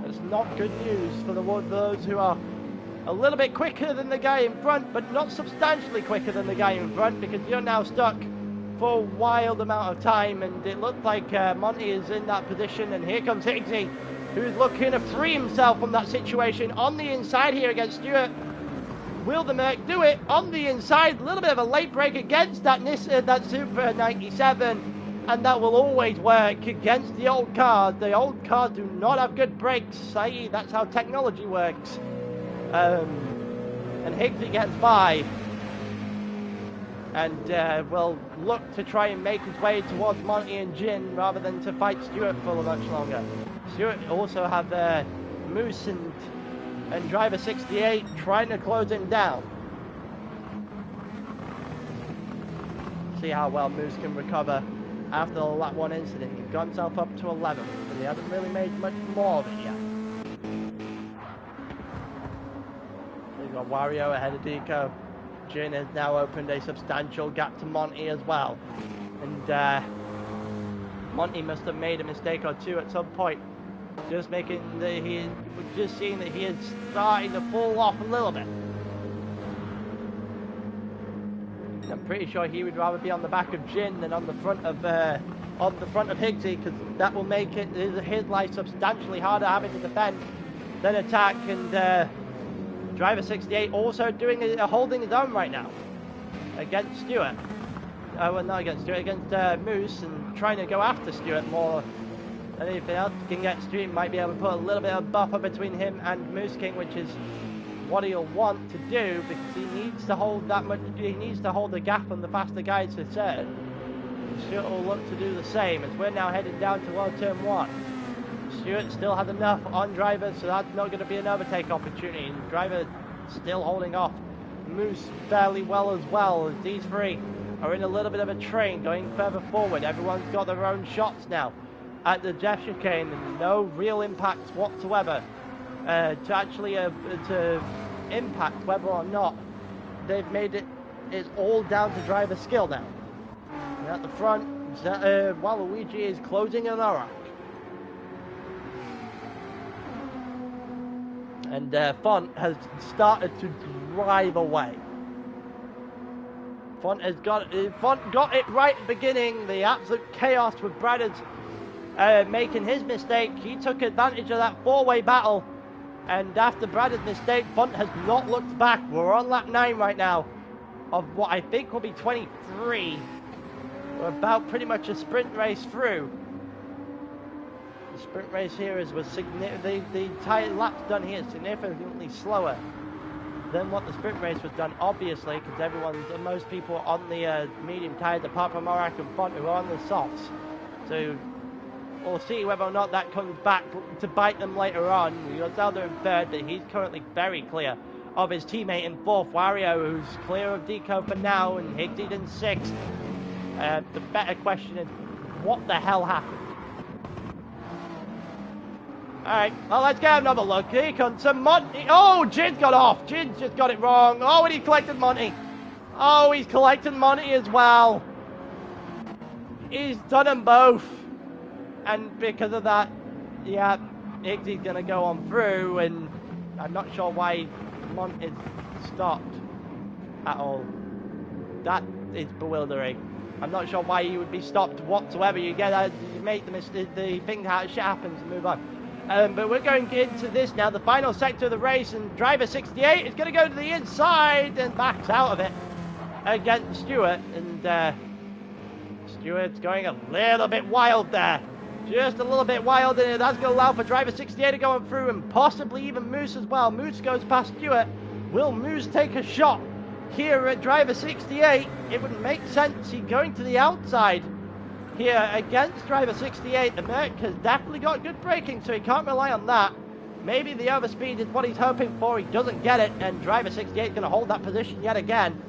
it's not good news for those who are a little bit quicker than the guy in front, but not substantially quicker than the guy in front, because you're now stuck for a wild amount of time, and it looked like Monty is in that position, and here comes Higsy, who's looking to free himself from that situation on the inside here against Stuart. Will the Merc do it on the inside? A little bit of a late break against that that Super 97, and that will always work against the old cars. The old cars do not have good brakes, i.e. that's how technology works. And Higsy gets by, and will look to try and make his way towards Monty and Jin rather than to fight Stewart for much longer. Stewart also have Moose and driver 68 trying to close him down. See how well Moose can recover after the lap 1 incident. He got himself up to 11th, but he hasn't really made much more of it yet. We've got Wario ahead of Deco. Jin has now opened a substantial gap to Monty as well. And Monty must have made a mistake or two at some point. Just seeing that he is starting to fall off a little bit. I'm pretty sure he would rather be on the back of Jin than on the front of Higsy, because that will make his life substantially harder having to defend than attack. And driver 68 also holding his own right now against Stewart. Well, not against Stewart, against Moose, and trying to go after Stewart more than anything else. Can get Stewart, might be able to put a little bit of buffer between him and Moose King, which is what he'll want to do, because he needs to hold that much. He needs to hold the gap on the faster guys to turn. Stewart will look to do the same as we're now heading down towards turn 1. Stewart still has enough on driver, so that's not going to be an overtake opportunity. And driver still holding off Moose fairly well as well, as these three are in a little bit of a train going further forward. Everyone's got their own shots now at the Jeff chicane, and no real impacts whatsoever to actually to impact whether or not they've made it. It's all down to driver skill now. And at the front, Waluigi is closing an arc. And Font has started to drive away. Font got it right at the beginning. The absolute chaos with Bradders making his mistake. He took advantage of that four-way battle. And after Bradders' mistake, Font has not looked back. We're on lap 9 right now of what I think will be 23. We're about pretty much a sprint race through. The sprint race here was significantly, the entire laps done here is significantly slower than what the sprint race was done, obviously, because most people are on the medium tyres, apart from Morak and Font, who are on the softs. So we'll see whether or not that comes back to bite them later on. We've got Zelda in 3rd, but he's currently very clear of his teammate in 4th, Wario, who's clear of Deco for now, and Higsy's in 6th. The better question is, what the hell happened? Alright, well, let's get another look. Here comes some Monty. Oh, Jin's got off. Jin's just got it wrong. Oh, and he collected Monty. Oh, he's collected Monty as well. He's done them both. And because of that, yeah, Higsy's going to go on through, and I'm not sure why Monty stopped at all. That is bewildering. I'm not sure why he would be stopped whatsoever. You make the thing, shit happens, and move on. But we're going into this now, the final sector of the race, and driver 68 is going to go to the inside and backs out of it against Stewart. And Stewart's going a little bit wild there. Just a little bit wild, and that's going to allow for driver 68 to go on through, and possibly even Moose as well. Moose goes past Stewart. Will Moose take a shot here at driver 68? It would make sense. He's going to the outside here against driver 68. The Merc has definitely got good braking, so he can't rely on that. Maybe the overspeed is what he's hoping for. He doesn't get it, and driver 68 is going to hold that position yet again.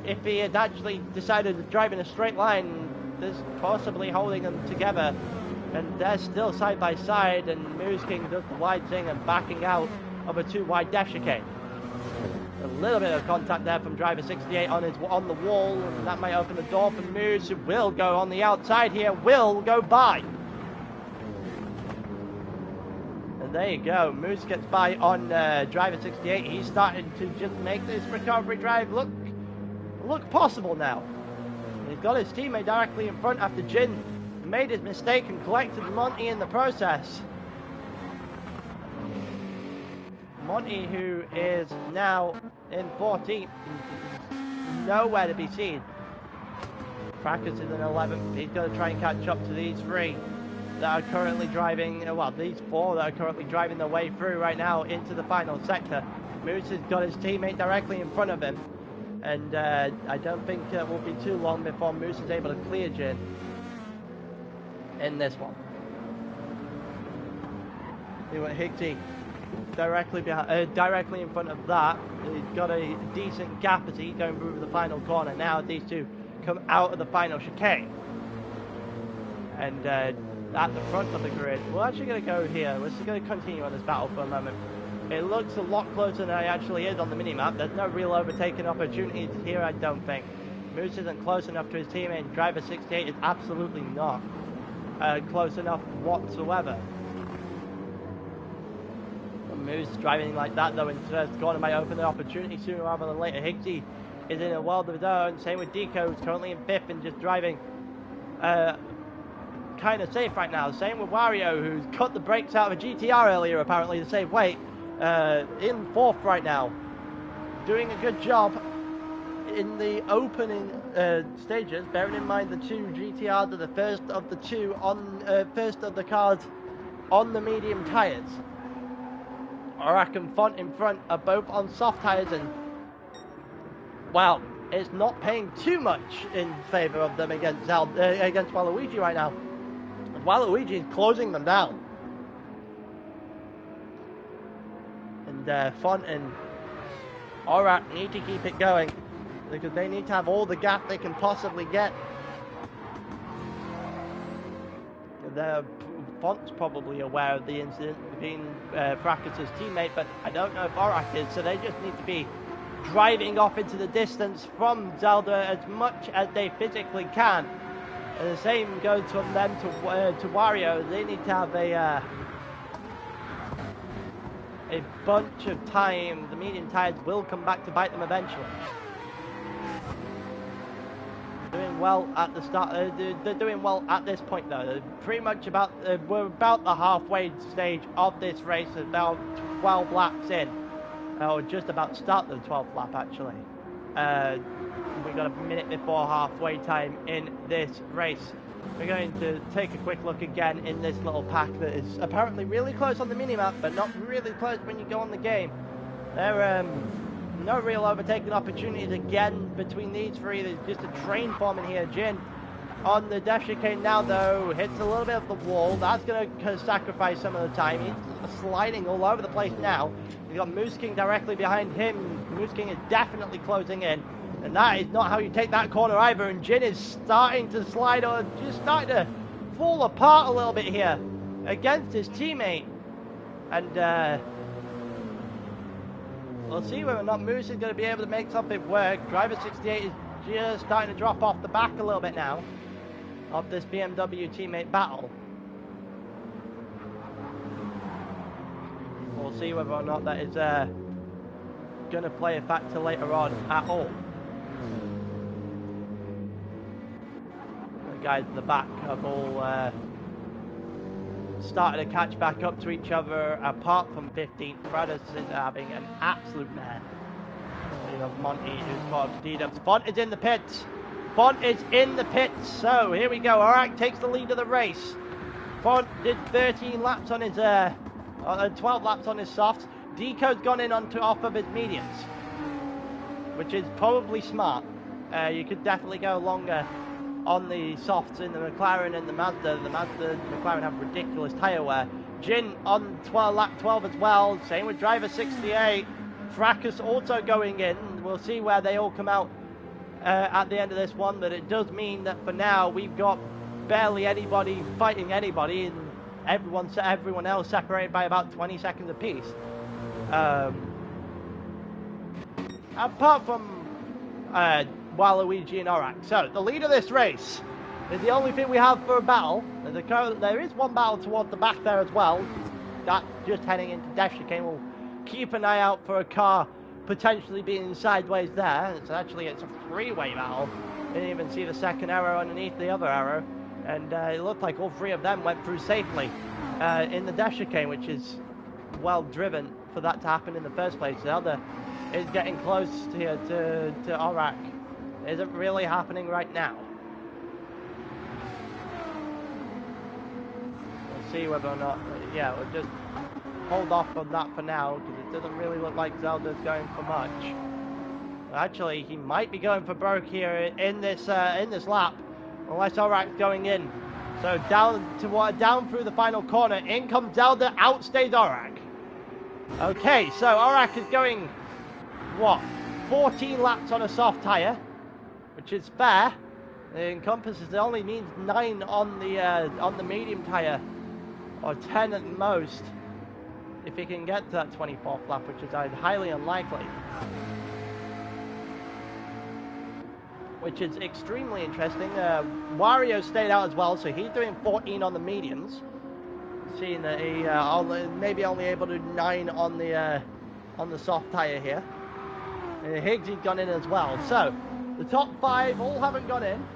If he had actually decided to drive in a straight line, there's possibly holding them together. And they're still side by side, and Moose King does the wide thing and backing out of a 2-wide dash chicane. A little bit of contact there from driver 68 on the wall, and that might open the door for Moose, who will go on the outside here, will go by. And there you go, Moose gets by on driver 68. He's starting to just make this recovery drive look possible now. He's got his teammate directly in front after Jin made his mistake and collected Monty in the process. Monty, who is now in 14th, nowhere to be seen. Fracas is in 11th. He's going to try and catch up to these three that are currently driving, well, these four that are currently driving their way through right now into the final sector. Moose has got his teammate directly in front of him, and I don't think it will be too long before Moose is able to clear Jin in this one. See what Higgsy directly behind, directly in front of that. He's got a decent gap as he's going through the final corner. Now these two come out of the final chicane, and at the front of the grid, we're actually going to go here. We're just going to continue on this battle for a moment. It looks a lot closer than it actually is on the minimap. There's no real overtaking opportunities here, I don't think. Moose isn't close enough to his teammate. Driver 68 is absolutely not close enough whatsoever. Moose driving like that though in first corner might open the opportunity sooner rather than later. Higgsy is in a world of his own. Same with Deco, who's currently in 5th and just driving kind of safe right now. Same with Wario, who's cut the brakes out of a GTR earlier apparently to save weight. In 4th right now. Doing a good job in the opening stages, bearing in mind the two GTRs are the first of the two on first of the cars on the medium tyres. Aurak and Font in front are both on soft tyres, and well, it's not paying too much in favour of them against Waluigi right now. Waluigi is closing them down, and Font and Aurak need to keep it going because they need to have all the gap they can possibly get. Font's probably aware of the incident being Fracas' teammate, but I don't know if Aurak is, so they just need to be driving off into the distance from Zelda as much as they physically can. And the same goes from them to Wario. They need to have a bunch of time. The medium tires will come back to bite them eventually. Doing well at the start. They're doing well at this point though. They're pretty much about. We're about the halfway stage of this race. About 12 laps in, or just about to start the 12th lap actually. We've got a minute before halfway time in this race. We're going to take a quick look again in this little pack that is apparently really close on the minimap, but not really close when you go on the game. There no real overtaking opportunities again between these three. There's just a train forming here. Jin on the dash chicane now though, hits a little bit of the wall. That's going to sacrifice some of the time. He's sliding all over the place now. You've got Moose King directly behind him. Moose King is definitely closing in. And that is not how you take that corner either. And Jin is starting to slide, or just starting to fall apart a little bit here against his teammate. And we'll see whether or not Moose is going to be able to make something work. Driver 68 is just starting to drop off the back a little bit now of this BMW teammate battle. We'll see whether or not that is going to play a factor later on at all. The guys in the back have all started to catch back up to each other, apart from 15th. Brothers is having an absolute mare. You know, Monty who's part of D-Dubs. Font is in the pits. Font is in the pits. So here we go. Aurak takes the lead of the race. Font did 13 laps on his 12 laps on his softs. Deco's gone in off of his mediums, which is probably smart. You could definitely go longer on the softs in the McLaren and the Mazda. The Mazda and the McLaren have ridiculous tyre wear. Jin on lap 12 as well. Same with driver 68. Fracas also going in. We'll see where they all come out at the end of this one, but it does mean that for now we've got barely anybody fighting anybody, and everyone else separated by about 20 seconds apiece. Apart from Waluigi and Aurak. So the lead of this race is the only thing we have for a battle. There is one battle towards the back there as well. That's just heading into dash chicane. We'll keep an eye out for a car potentially being sideways there. It's a three-way battle. Didn't even see the second arrow underneath the other arrow, and it looked like all three of them went through safely in the dash chicane, which is well driven for that to happen in the first place. Zelda is getting close here to Orak. It isn't really happening right now. We'll see whether or not, yeah, we'll just hold off on that for now, because it doesn't really look like Zelda's going for much. Actually, he might be going for broke here in this lap, unless Orak's going in. So down through the final corner, in comes Zelda, outstays Orak. Okay, so Orak is going, what, 14 laps on a soft tyre, which is fair. It encompasses, it only needs 9 on the medium tyre, or 10 at most, if he can get to that 24th lap, which is highly unlikely. Which is extremely interesting. Wario stayed out as well, so he's doing 14 on the mediums. Seeing that he maybe only able to do 9 on the soft tyre here. Higgsy's gone in as well. So the top 5 all haven't gone in.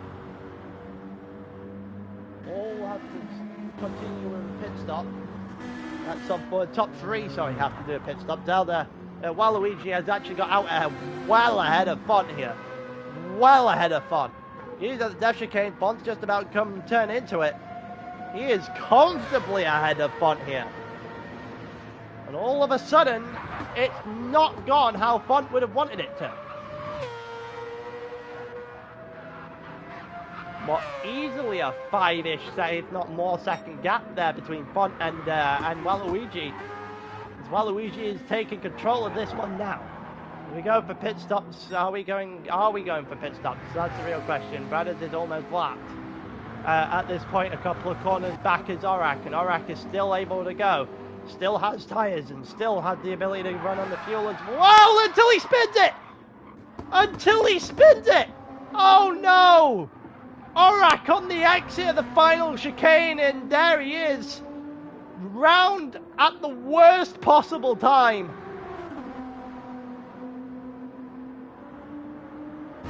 All have to continue with a pit stop. That's top 3, sorry, have to do a pit stop. Zelda, Waluigi has actually got out well ahead of Font here. Well ahead of Font. He's at the death chicane. Font's just about to turn into it. He is comfortably ahead of Font here. And all of a sudden, it's not gone how Font would have wanted it to. What, easily a 5-ish, if not more, second gap there between Font and Waluigi. As Waluigi is taking control of this one now. We go for pit stops. Are we going for pit stops? That's the real question. Bradders is almost lapped. At this point, a couple of corners back is Orak, and Orak is still able to go. Still has tyres and still has the ability to run on the fuel as well until he spins it! Until he spins it! Oh no! Orak on the exit of the final chicane, and there he is. Round at the worst possible time.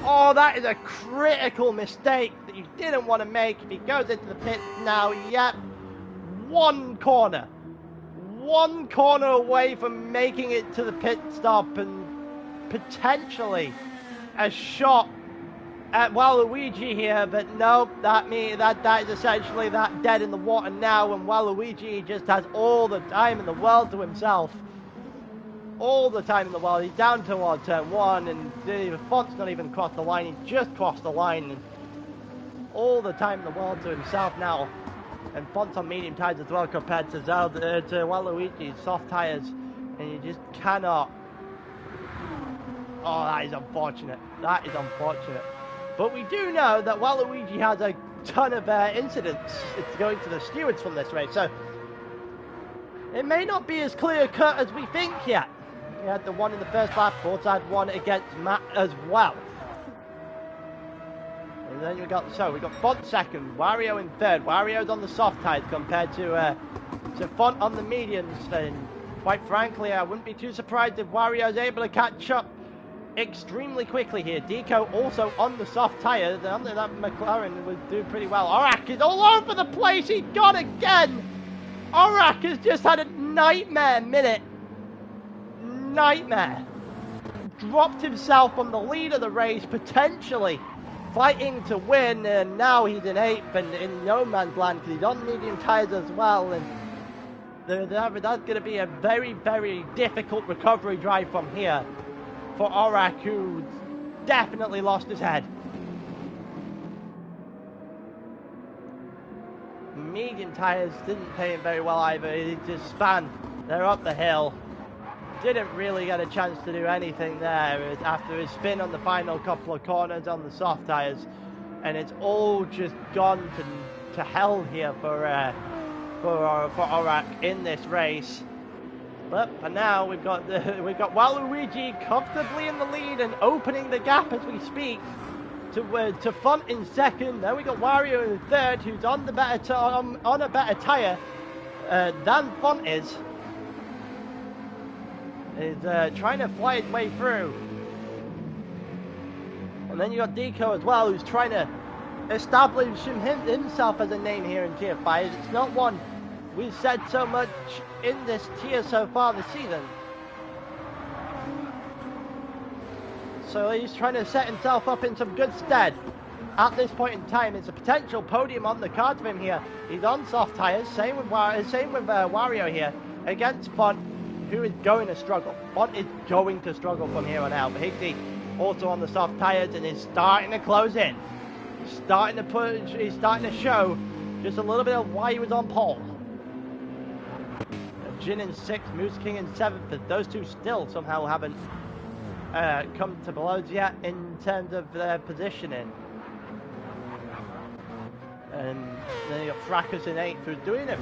Oh, that is a critical mistake that you didn't want to make. If he goes into the pit now, yep, one corner away from making it to the pit stop and potentially a shot at Waluigi here, but no, that is essentially that dead in the water now, and Waluigi just has all the time in the world to himself. All the time in the world. He's down toward turn 1, and the Font's not even crossed the line. He just crossed the line, and all the time in the world to himself now. And Font's on medium tyres as well compared to Waluigi's soft tyres, and you just cannot. Oh, that is unfortunate. That is unfortunate. But we do know that Waluigi has a ton of incidents. It's going to the stewards from this race, so it may not be as clear cut as we think yet. He had the one in the first lap, also had one against Matt as well. And then we got Font second, Wario in third. Wario's on the soft tyres compared to Font on the mediums. And quite frankly, I wouldn't be too surprised if Wario's able to catch up extremely quickly here. Deco also on the soft tyres, and that McLaren would do pretty well. Orak is all over the place. He's gone again. Orak has just had a nightmare minute. Nightmare. Dropped himself on the lead of the race, potentially fighting to win, and now he's in 8th and in no man's land because he's on medium tyres as well, and that's going to be a very, very difficult recovery drive from here for Orak, who definitely lost his head. Medium tyres didn't pay him very well either. He just span. They're up the hill. Didn't really get a chance to do anything there after his spin on the final couple of corners on the soft tyres, and it's all just gone to hell here for Orak in this race. But for now, we've got Waluigi comfortably in the lead and opening the gap as we speak to Font in second. Then we got Wario in third, who's on the on a better tyre than Font is. Is trying to fly his way through. And then you got Deco as well, who's trying to establish himself as a name here in GT5. It's not one we've said so much in this tier so far this season. So he's trying to set himself up in some good stead. At this point in time, it's a potential podium on the cards for him here. He's on soft tyres, same with Wario here, against Font, who is going to struggle. Font is going to struggle from here on out. But Higsy also on the soft tyres and is starting to close in. He's starting to push, he's starting to show just a little bit of why he was on pole. Jin in 6th, Moose King in 7th, but those two still somehow haven't come to blows yet in terms of their positioning. And then you got Fracas in 8th, who's doing a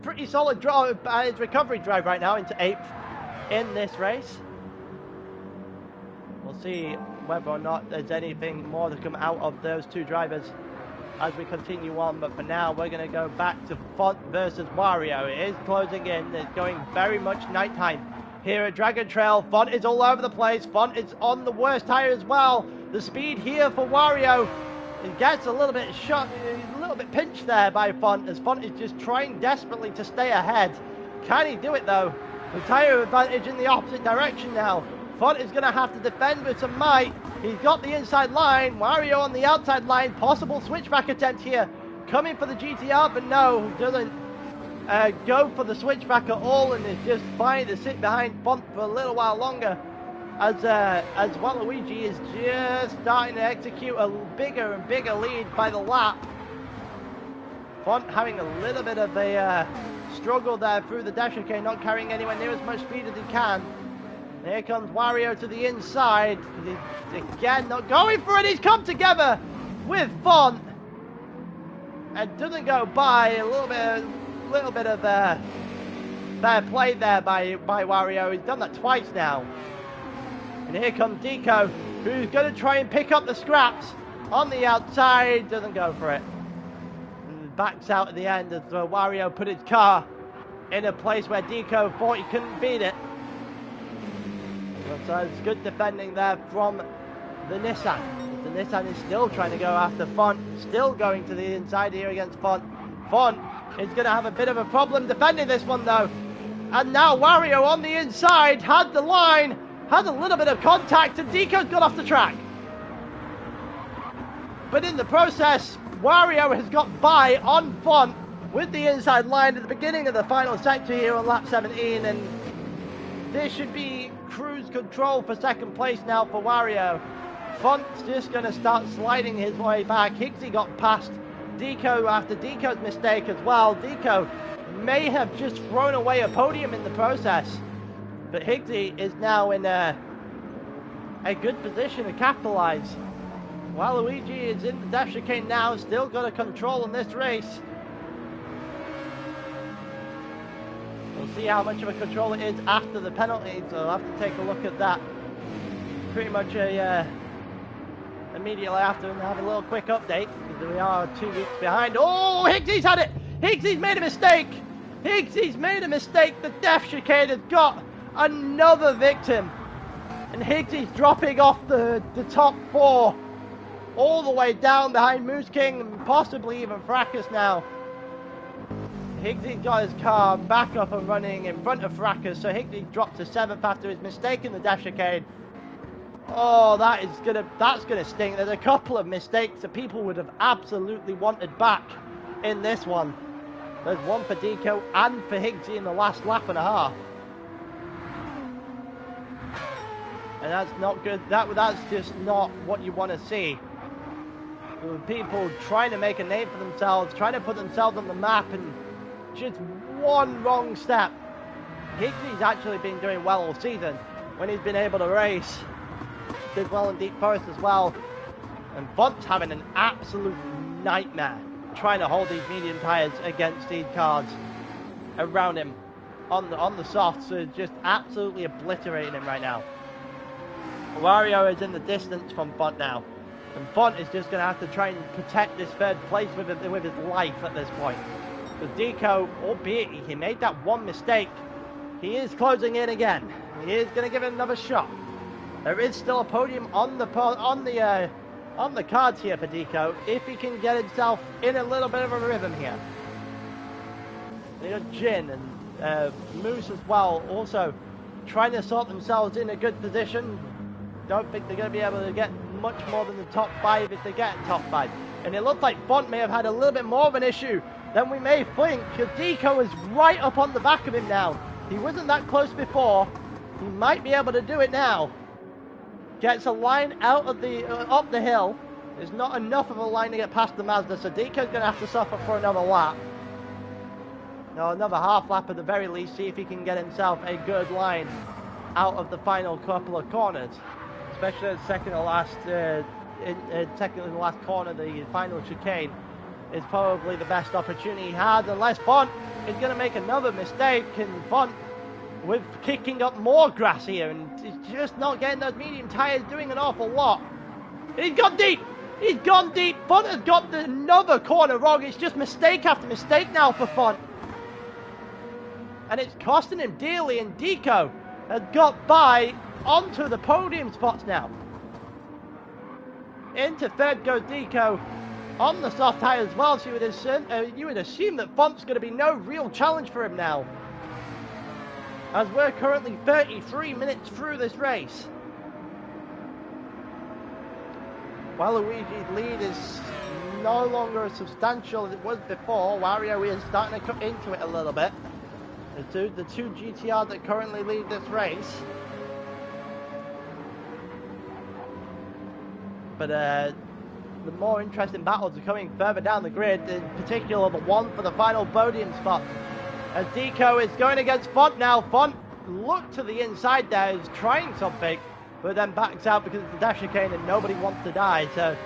pretty solid drive, his recovery drive right now into 8th in this race. We'll see whether or not there's anything more to come out of those two drivers as we continue on, but for now we're going to go back to Font versus Wario. It is closing in, it's going very much nighttime here at Dragon Trail. Font is all over the place, Font is on the worst tyre as well. The speed here for Wario, it gets a little bit shot, a little bit pinched there by Font, as Font is just trying desperately to stay ahead. Can he do it though? The tyre advantage in the opposite direction now. Font is going to have to defend with some might. He's got the inside line, Wario on the outside line, possible switchback attempt here. Coming for the GTR, but no, doesn't go for the switchback at all, and is just fine to sit behind Font for a little while longer. As Waluigi is just starting to execute a bigger and bigger lead by the lap. Font having a little bit of a struggle there through the dash chicane, not carrying anywhere near as much speed as he can. Here comes Wario to the inside. He's again not going for it. He's come together with Font and doesn't go by. A little bit of fair play there by Wario. He's done that twice now. And here comes Deco, who's going to try and pick up the scraps on the outside. Doesn't go for it. And backs out at the end as Wario put his car in a place where Deco thought he couldn't beat it. So it's good defending there from the Nissan. The Nissan is still trying to go after Font. Still going to the inside here against Font. Font is going to have a bit of a problem defending this one though. And now Wario on the inside had the line. Had a little bit of contact and Deco's got off the track. But in the process, Wario has got by on Font with the inside line at the beginning of the final sector here on lap 17, and this should be cruise control for second place now for Wario. Font's just going to start sliding his way back. Higsy got past Deco after Deco's mistake as well. Deco may have just thrown away a podium in the process, but Higsy is now in a good position to capitalize. Waluigi is in the dash chicane now, still got a control in this race. We'll see how much of a control it is after the penalty, so I'll have to take a look at that pretty much immediately after and have a little quick update, because we are 2 weeks behind. Oh, Higsy's had it! Higsy's made a mistake! Higsy's made a mistake! The dash chicane has got another victim! And Higsy's dropping off the top 4 all the way down behind Moose King and possibly even Fracas now. Higsy got his car back up and running in front of Fracas, so Higsy dropped to 7th after his mistake in the dash chicane. Oh, that's gonna sting. There's a couple of mistakes that people would have absolutely wanted back in this one. There's one for Deco and for Higsy in the last lap and a half. And that's not good. That's just not what you want to see. People trying to make a name for themselves, trying to put themselves on the map, and just one wrong step. Higsy's actually been doing well all season when he's been able to race. Did well in Deep Forest as well. And Font's having an absolute nightmare trying to hold these medium tyres against these cars around him on the softs. So just absolutely obliterating him right now. Wario is in the distance from Font now. And Font is just going to have to try and protect this third place with his life at this point. Because Deco, albeit he made that one mistake, he is closing in again. He is going to give it another shot. There is still a podium on the cards here for Deco if he can get himself in a little bit of a rhythm here. You got Jin and Moose as well, also trying to sort themselves in a good position. Don't think they're going to be able to get much more than the top 5 if they get top 5. And it looks like Font may have had a little bit more of an issue than we may think. Deco is right up on the back of him now. He wasn't that close before. He might be able to do it now. Gets a line out of the up the hill. There's not enough of a line to get past the Mazda, so Deco's going to have to suffer for another lap. No, another half lap at the very least, see if he can get himself a good line out of the final couple of corners. Especially the second to last, second to the last corner, the final chicane is probably the best opportunity he has, unless Font is going to make another mistake, and Font with kicking up more grass here, and he's just not getting those medium tyres doing an awful lot. He's gone deep! He's gone deep! Font has got another corner wrong. It's just mistake after mistake now for Font. And it's costing him dearly, and Deco has got by onto the podium spots now. Into third goes Deco on the soft tyre as well, so you would assume that Font's going to be no real challenge for him now, as we're currently 33 minutes through this race. Waluigi's lead is no longer as substantial as it was before. Wario is starting to come into it a little bit. The two GTRs that currently lead this race. But the more interesting battles are coming further down the grid, in particular the one for the final podium spot. As Deco is going against Font now. Font looked to the inside there, is trying something, but then backs out because it's a dash chicane and nobody wants to die. So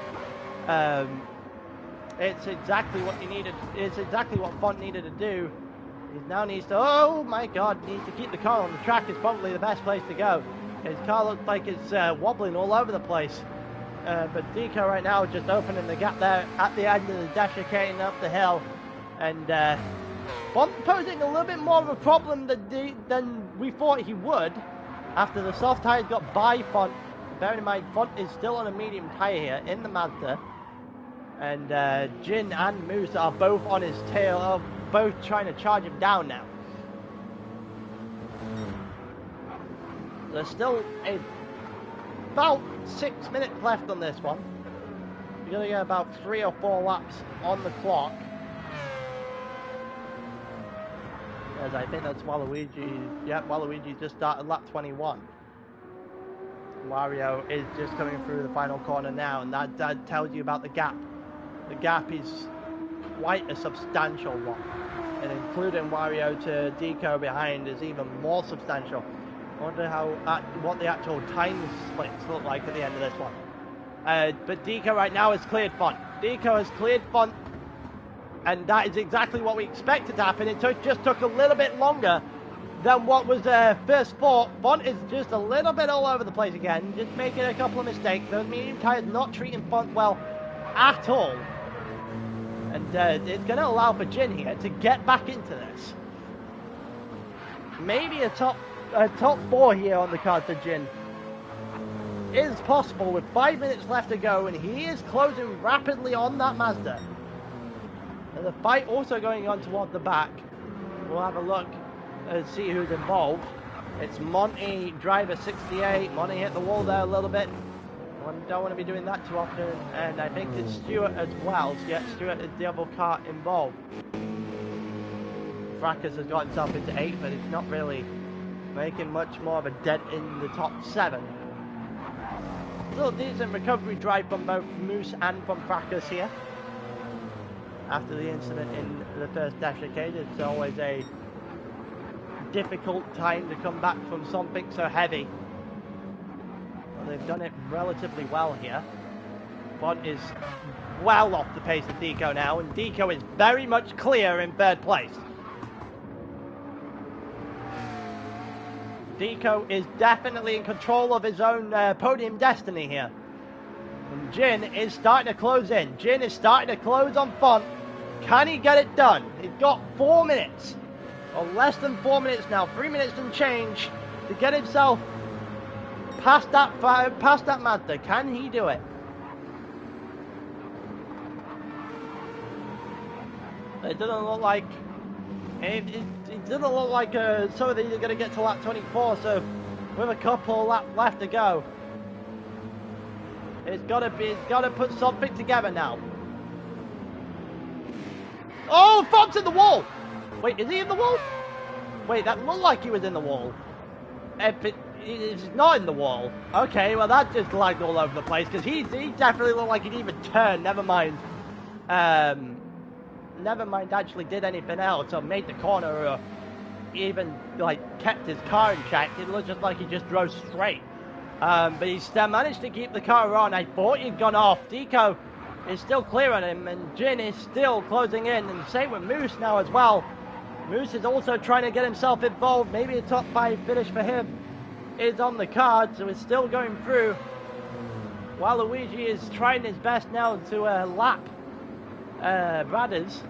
it's exactly what you needed. It's exactly what Font needed to do. He now needs to, oh my god, needs to keep the car on the track is probably the best place to go. His car looks like it's wobbling all over the place. But Deco right now is just opening the gap there at the end of the dash chicane up the hill. And Font posing a little bit more of a problem than we thought he would after the soft tyres got by Font. Bearing in mind, Font is still on a medium tyre here in the Mazda. And Jin and Moose are both on his tail, both trying to charge him down now. There's still about 6 minutes left on this one. You're going to get about 3 or 4 laps on the clock. As I think that's Waluigi. Yep, Waluigi just started lap 21. Wario is just coming through the final corner now, and that tells you about the gap. The gap is quite a substantial one, and including Wario to Deco behind is even more substantial. I wonder what the actual time splits look like at the end of this one. But Deco right now has cleared Font. Deco has cleared Font, and that is exactly what we expected to happen. It just took a little bit longer than what was first thought. Font is just a little bit all over the place again, just making a couple of mistakes. Those medium tyres not treating Font well at all. And it's going to allow for Jin here to get back into this. Maybe a top 4 here on the card for Jin is possible with 5 minutes left to go, and he is closing rapidly on that Mazda. And the fight also going on toward the back. We'll have a look and see who's involved. It's Monty, driver 68. Monty hit the wall there a little bit. Don't want to be doing that too often, and I think it's Stewart as well. So yeah, Stewart is the other car involved. Fracas has got himself into 8th, but it's not really making much more of a dent in the top 7. Still a decent recovery drive from both Moose and from Fracas here. After the incident in the first dash chicane, it's always a difficult time to come back from something so heavy. They've done it relatively well here. Font is well off the pace of Deco now, and Deco is very much clear in 3rd place. Deco is definitely in control of his own podium destiny here. And Jin is starting to close in. Jin is starting to close on Font. Can he get it done? He's got 4 minutes, or less than 4 minutes now, 3 minutes and change to get himself past that Mazda. Can he do it? It doesn't look like It doesn't look like some of these are going to get to lap 24, so with a couple laps left to go, it's got to put something together now. Oh, Font's in the wall! Wait, is he in the wall? Wait, that looked like he was in the wall. He's not in the wall. Okay, well that just lagged all over the place, because he definitely looked like he'd even turned, never mind actually did anything else or made the corner or even like kept his car in check. It looked just like he just drove straight. But he still managed to keep the car on. I thought he'd gone off. Deco is still clear on him, and Jin is still closing in, and same with Moose now as well. Moose is also trying to get himself involved. Maybe a top 5 finish for him is on the card, so it's still going through. While Luigi is trying his best now to lap Bradders.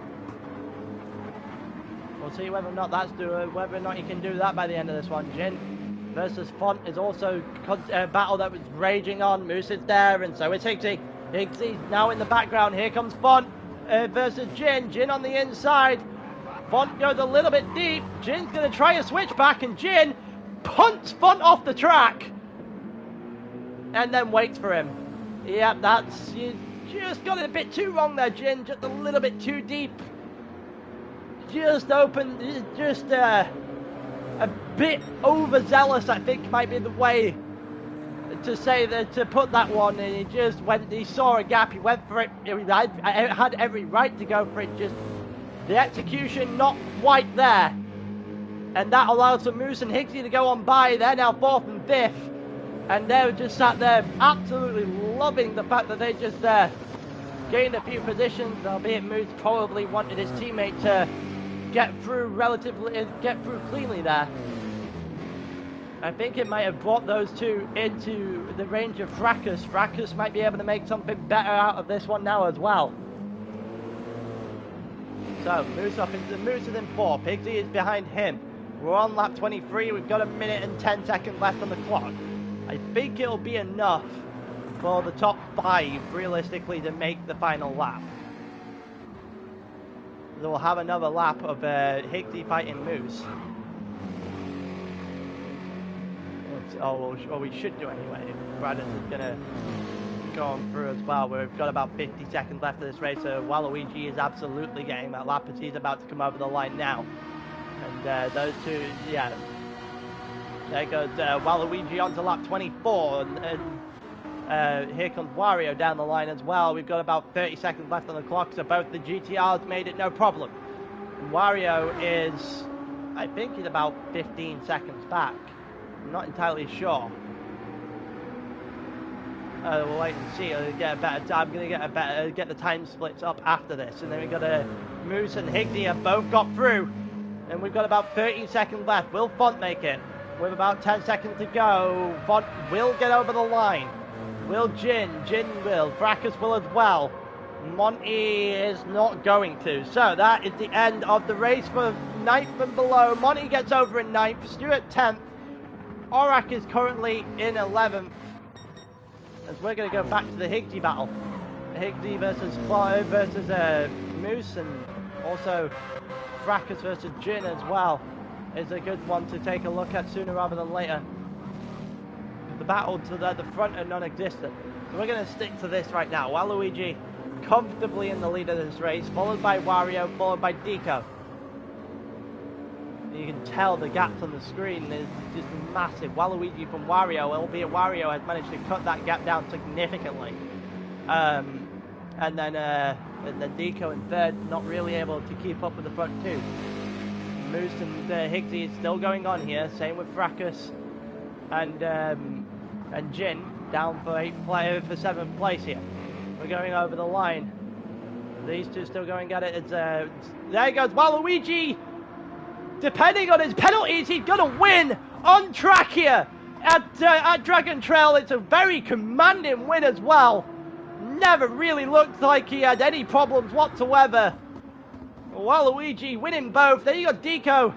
We'll see whether or not whether or not he can do that by the end of this one. Jin versus Font is also a battle that was raging on. Moose is there, and so is Higgsy. Higgsy's now in the background. Here comes Font versus Jin. Jin on the inside. Font goes a little bit deep. Jin's going to try a switch back, and Jin punts Font off the track and then waits for him. Yep, you just got it a bit too wrong there, Jin. Just a little bit too deep. Just a bit overzealous, I think might be the way to say that, to put that one. And he saw a gap, he went for it. I had every right to go for it, just the execution not quite there. And that allows for Moose and Higgsy to go on by. They're now 4th and 5th. And they're just sat there absolutely loving the fact that they just gained a few positions, albeit Moose probably wanted his teammate to get through cleanly there. I think it might have brought those two into the range of Fracas. Fracas might be able to make something better out of this one now as well. So Moose is in 4th. Higgsy is behind him. We're on lap 23. We've got 1 minute and 10 seconds left on the clock. I think it'll be enough for the top 5 realistically to make the final lap. We'll have another lap of Higgsy fighting Moose. Or we should do anyway. Bradders is going to go on through as well. We've got about 50 seconds left of this race, so Waluigi is absolutely getting that lap as he's about to come over the line now. And those two, yeah. There goes Waluigi onto lap 24, and here comes Wario down the line as well. We've got about 30 seconds left on the clock, so both the GTRs made it no problem. And Wario is, I think he's about 15 seconds back. I'm not entirely sure. We'll wait and see. I'm going to get the time splits up after this, and then we've got Moose and Higgsy have both got through, and we've got about 30 seconds left. Will Font make it? With about 10 seconds to go, Font will get over the line. Will Jin? Jin will. Fracas will as well. Monty is not going to. So that is the end of the race for 9th and below. Monty gets over in 9th. Stuart 10th. Aurak is currently in 11th. As we're going to go back to the Higgsy battle. Higgsy versus Moose, and also Fracas versus Jin as well is a good one to take a look at sooner rather than later. The battle to the front are non-existent. So we're going to stick to this right now. Waluigi comfortably in the lead of this race, followed by Wario, followed by Deco. You can tell the gaps on the screen is just massive. Waluigi from Wario, albeit Wario has managed to cut that gap down significantly. And then Deco in 3rd, not really able to keep up with the front two. Moose and Higgsy is still going on here. Same with Fracas and Jin down for 7th place here. We're going over the line. These two still going at it. It's there goes Waluigi. Depending on his penalties, he's gonna win on track here at Dragon Trail. It's a very commanding win as well. Never really looked like he had any problems whatsoever. Waluigi winning both. Then you got Deco.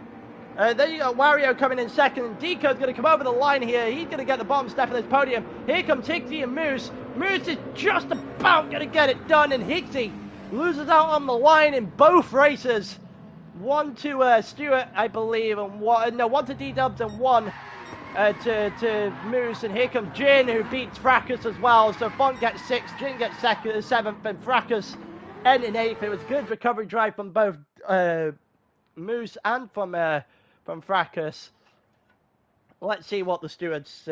Then you got Wario coming in 2nd. Deco's going to come over the line here. He's going to get the bottom step of this podium. Here comes Higgsy and Moose. Moose is just about going to get it done, and Higgsy loses out on the line in both races. 1 to Stewart, I believe, and one to D-Dubs and 1 to Moose. And here comes Jin, who beats Fracas as well. So Font gets 6th, Jin gets 7th, and Fracas end in 8th. It was good recovery drive from both Moose and from Fracas. Let's see what the stewards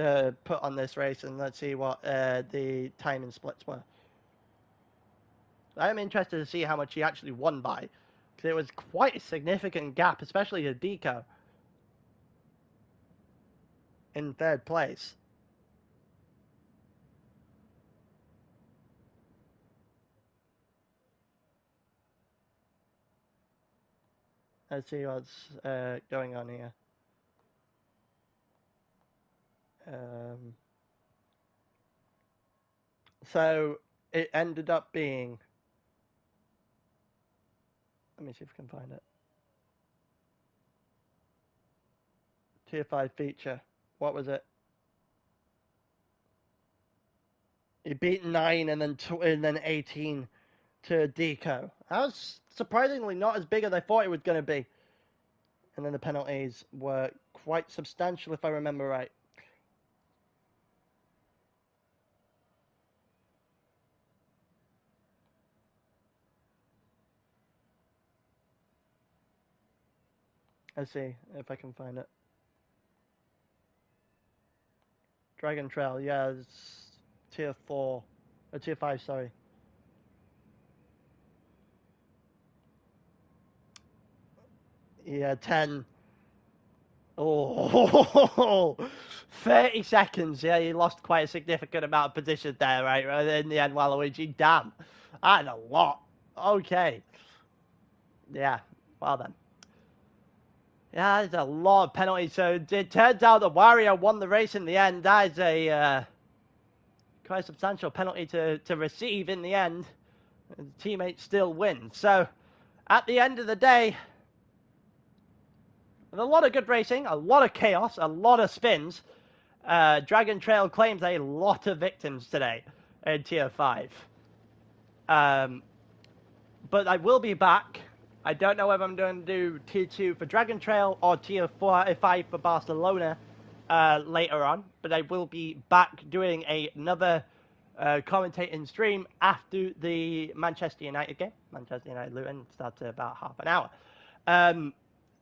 put on this race, and let's see what the timing splits were. I'm interested to see how much he actually won by, because it was quite a significant gap, especially to Deco in 3rd place. Let's see what's going on here. So it ended up being, let me see if I can find it. Tier 5 feature. What was it? He beat 9 and then 18 to Deco. That was surprisingly not as big as I thought it was going to be. And then the penalties were quite substantial, if I remember right. Let's see if I can find it. Dragon Trail, yeah, it's tier 4. Or tier 5, sorry. Yeah, 10. Oh, 30 seconds. Yeah, you lost quite a significant amount of position there, right? In the end, Waluigi. Damn. That's a lot. Okay. Yeah, well then. Yeah, there's a lot of penalties. So it turns out that Wario won the race in the end. That is a quite substantial penalty to receive in the end. The teammate still wins. So at the end of the day, with a lot of good racing, a lot of chaos, a lot of spins, Dragon Trail claims a lot of victims today in Tier 5. But I will be back. I don't know whether I'm going to do Tier 2 for Dragon Trail or Tier 5 for Barcelona later on. But I will be back doing another commentating stream after the Manchester United game. Manchester United Luton starts in about half an hour.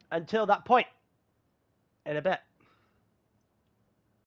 Until that point, in a bit.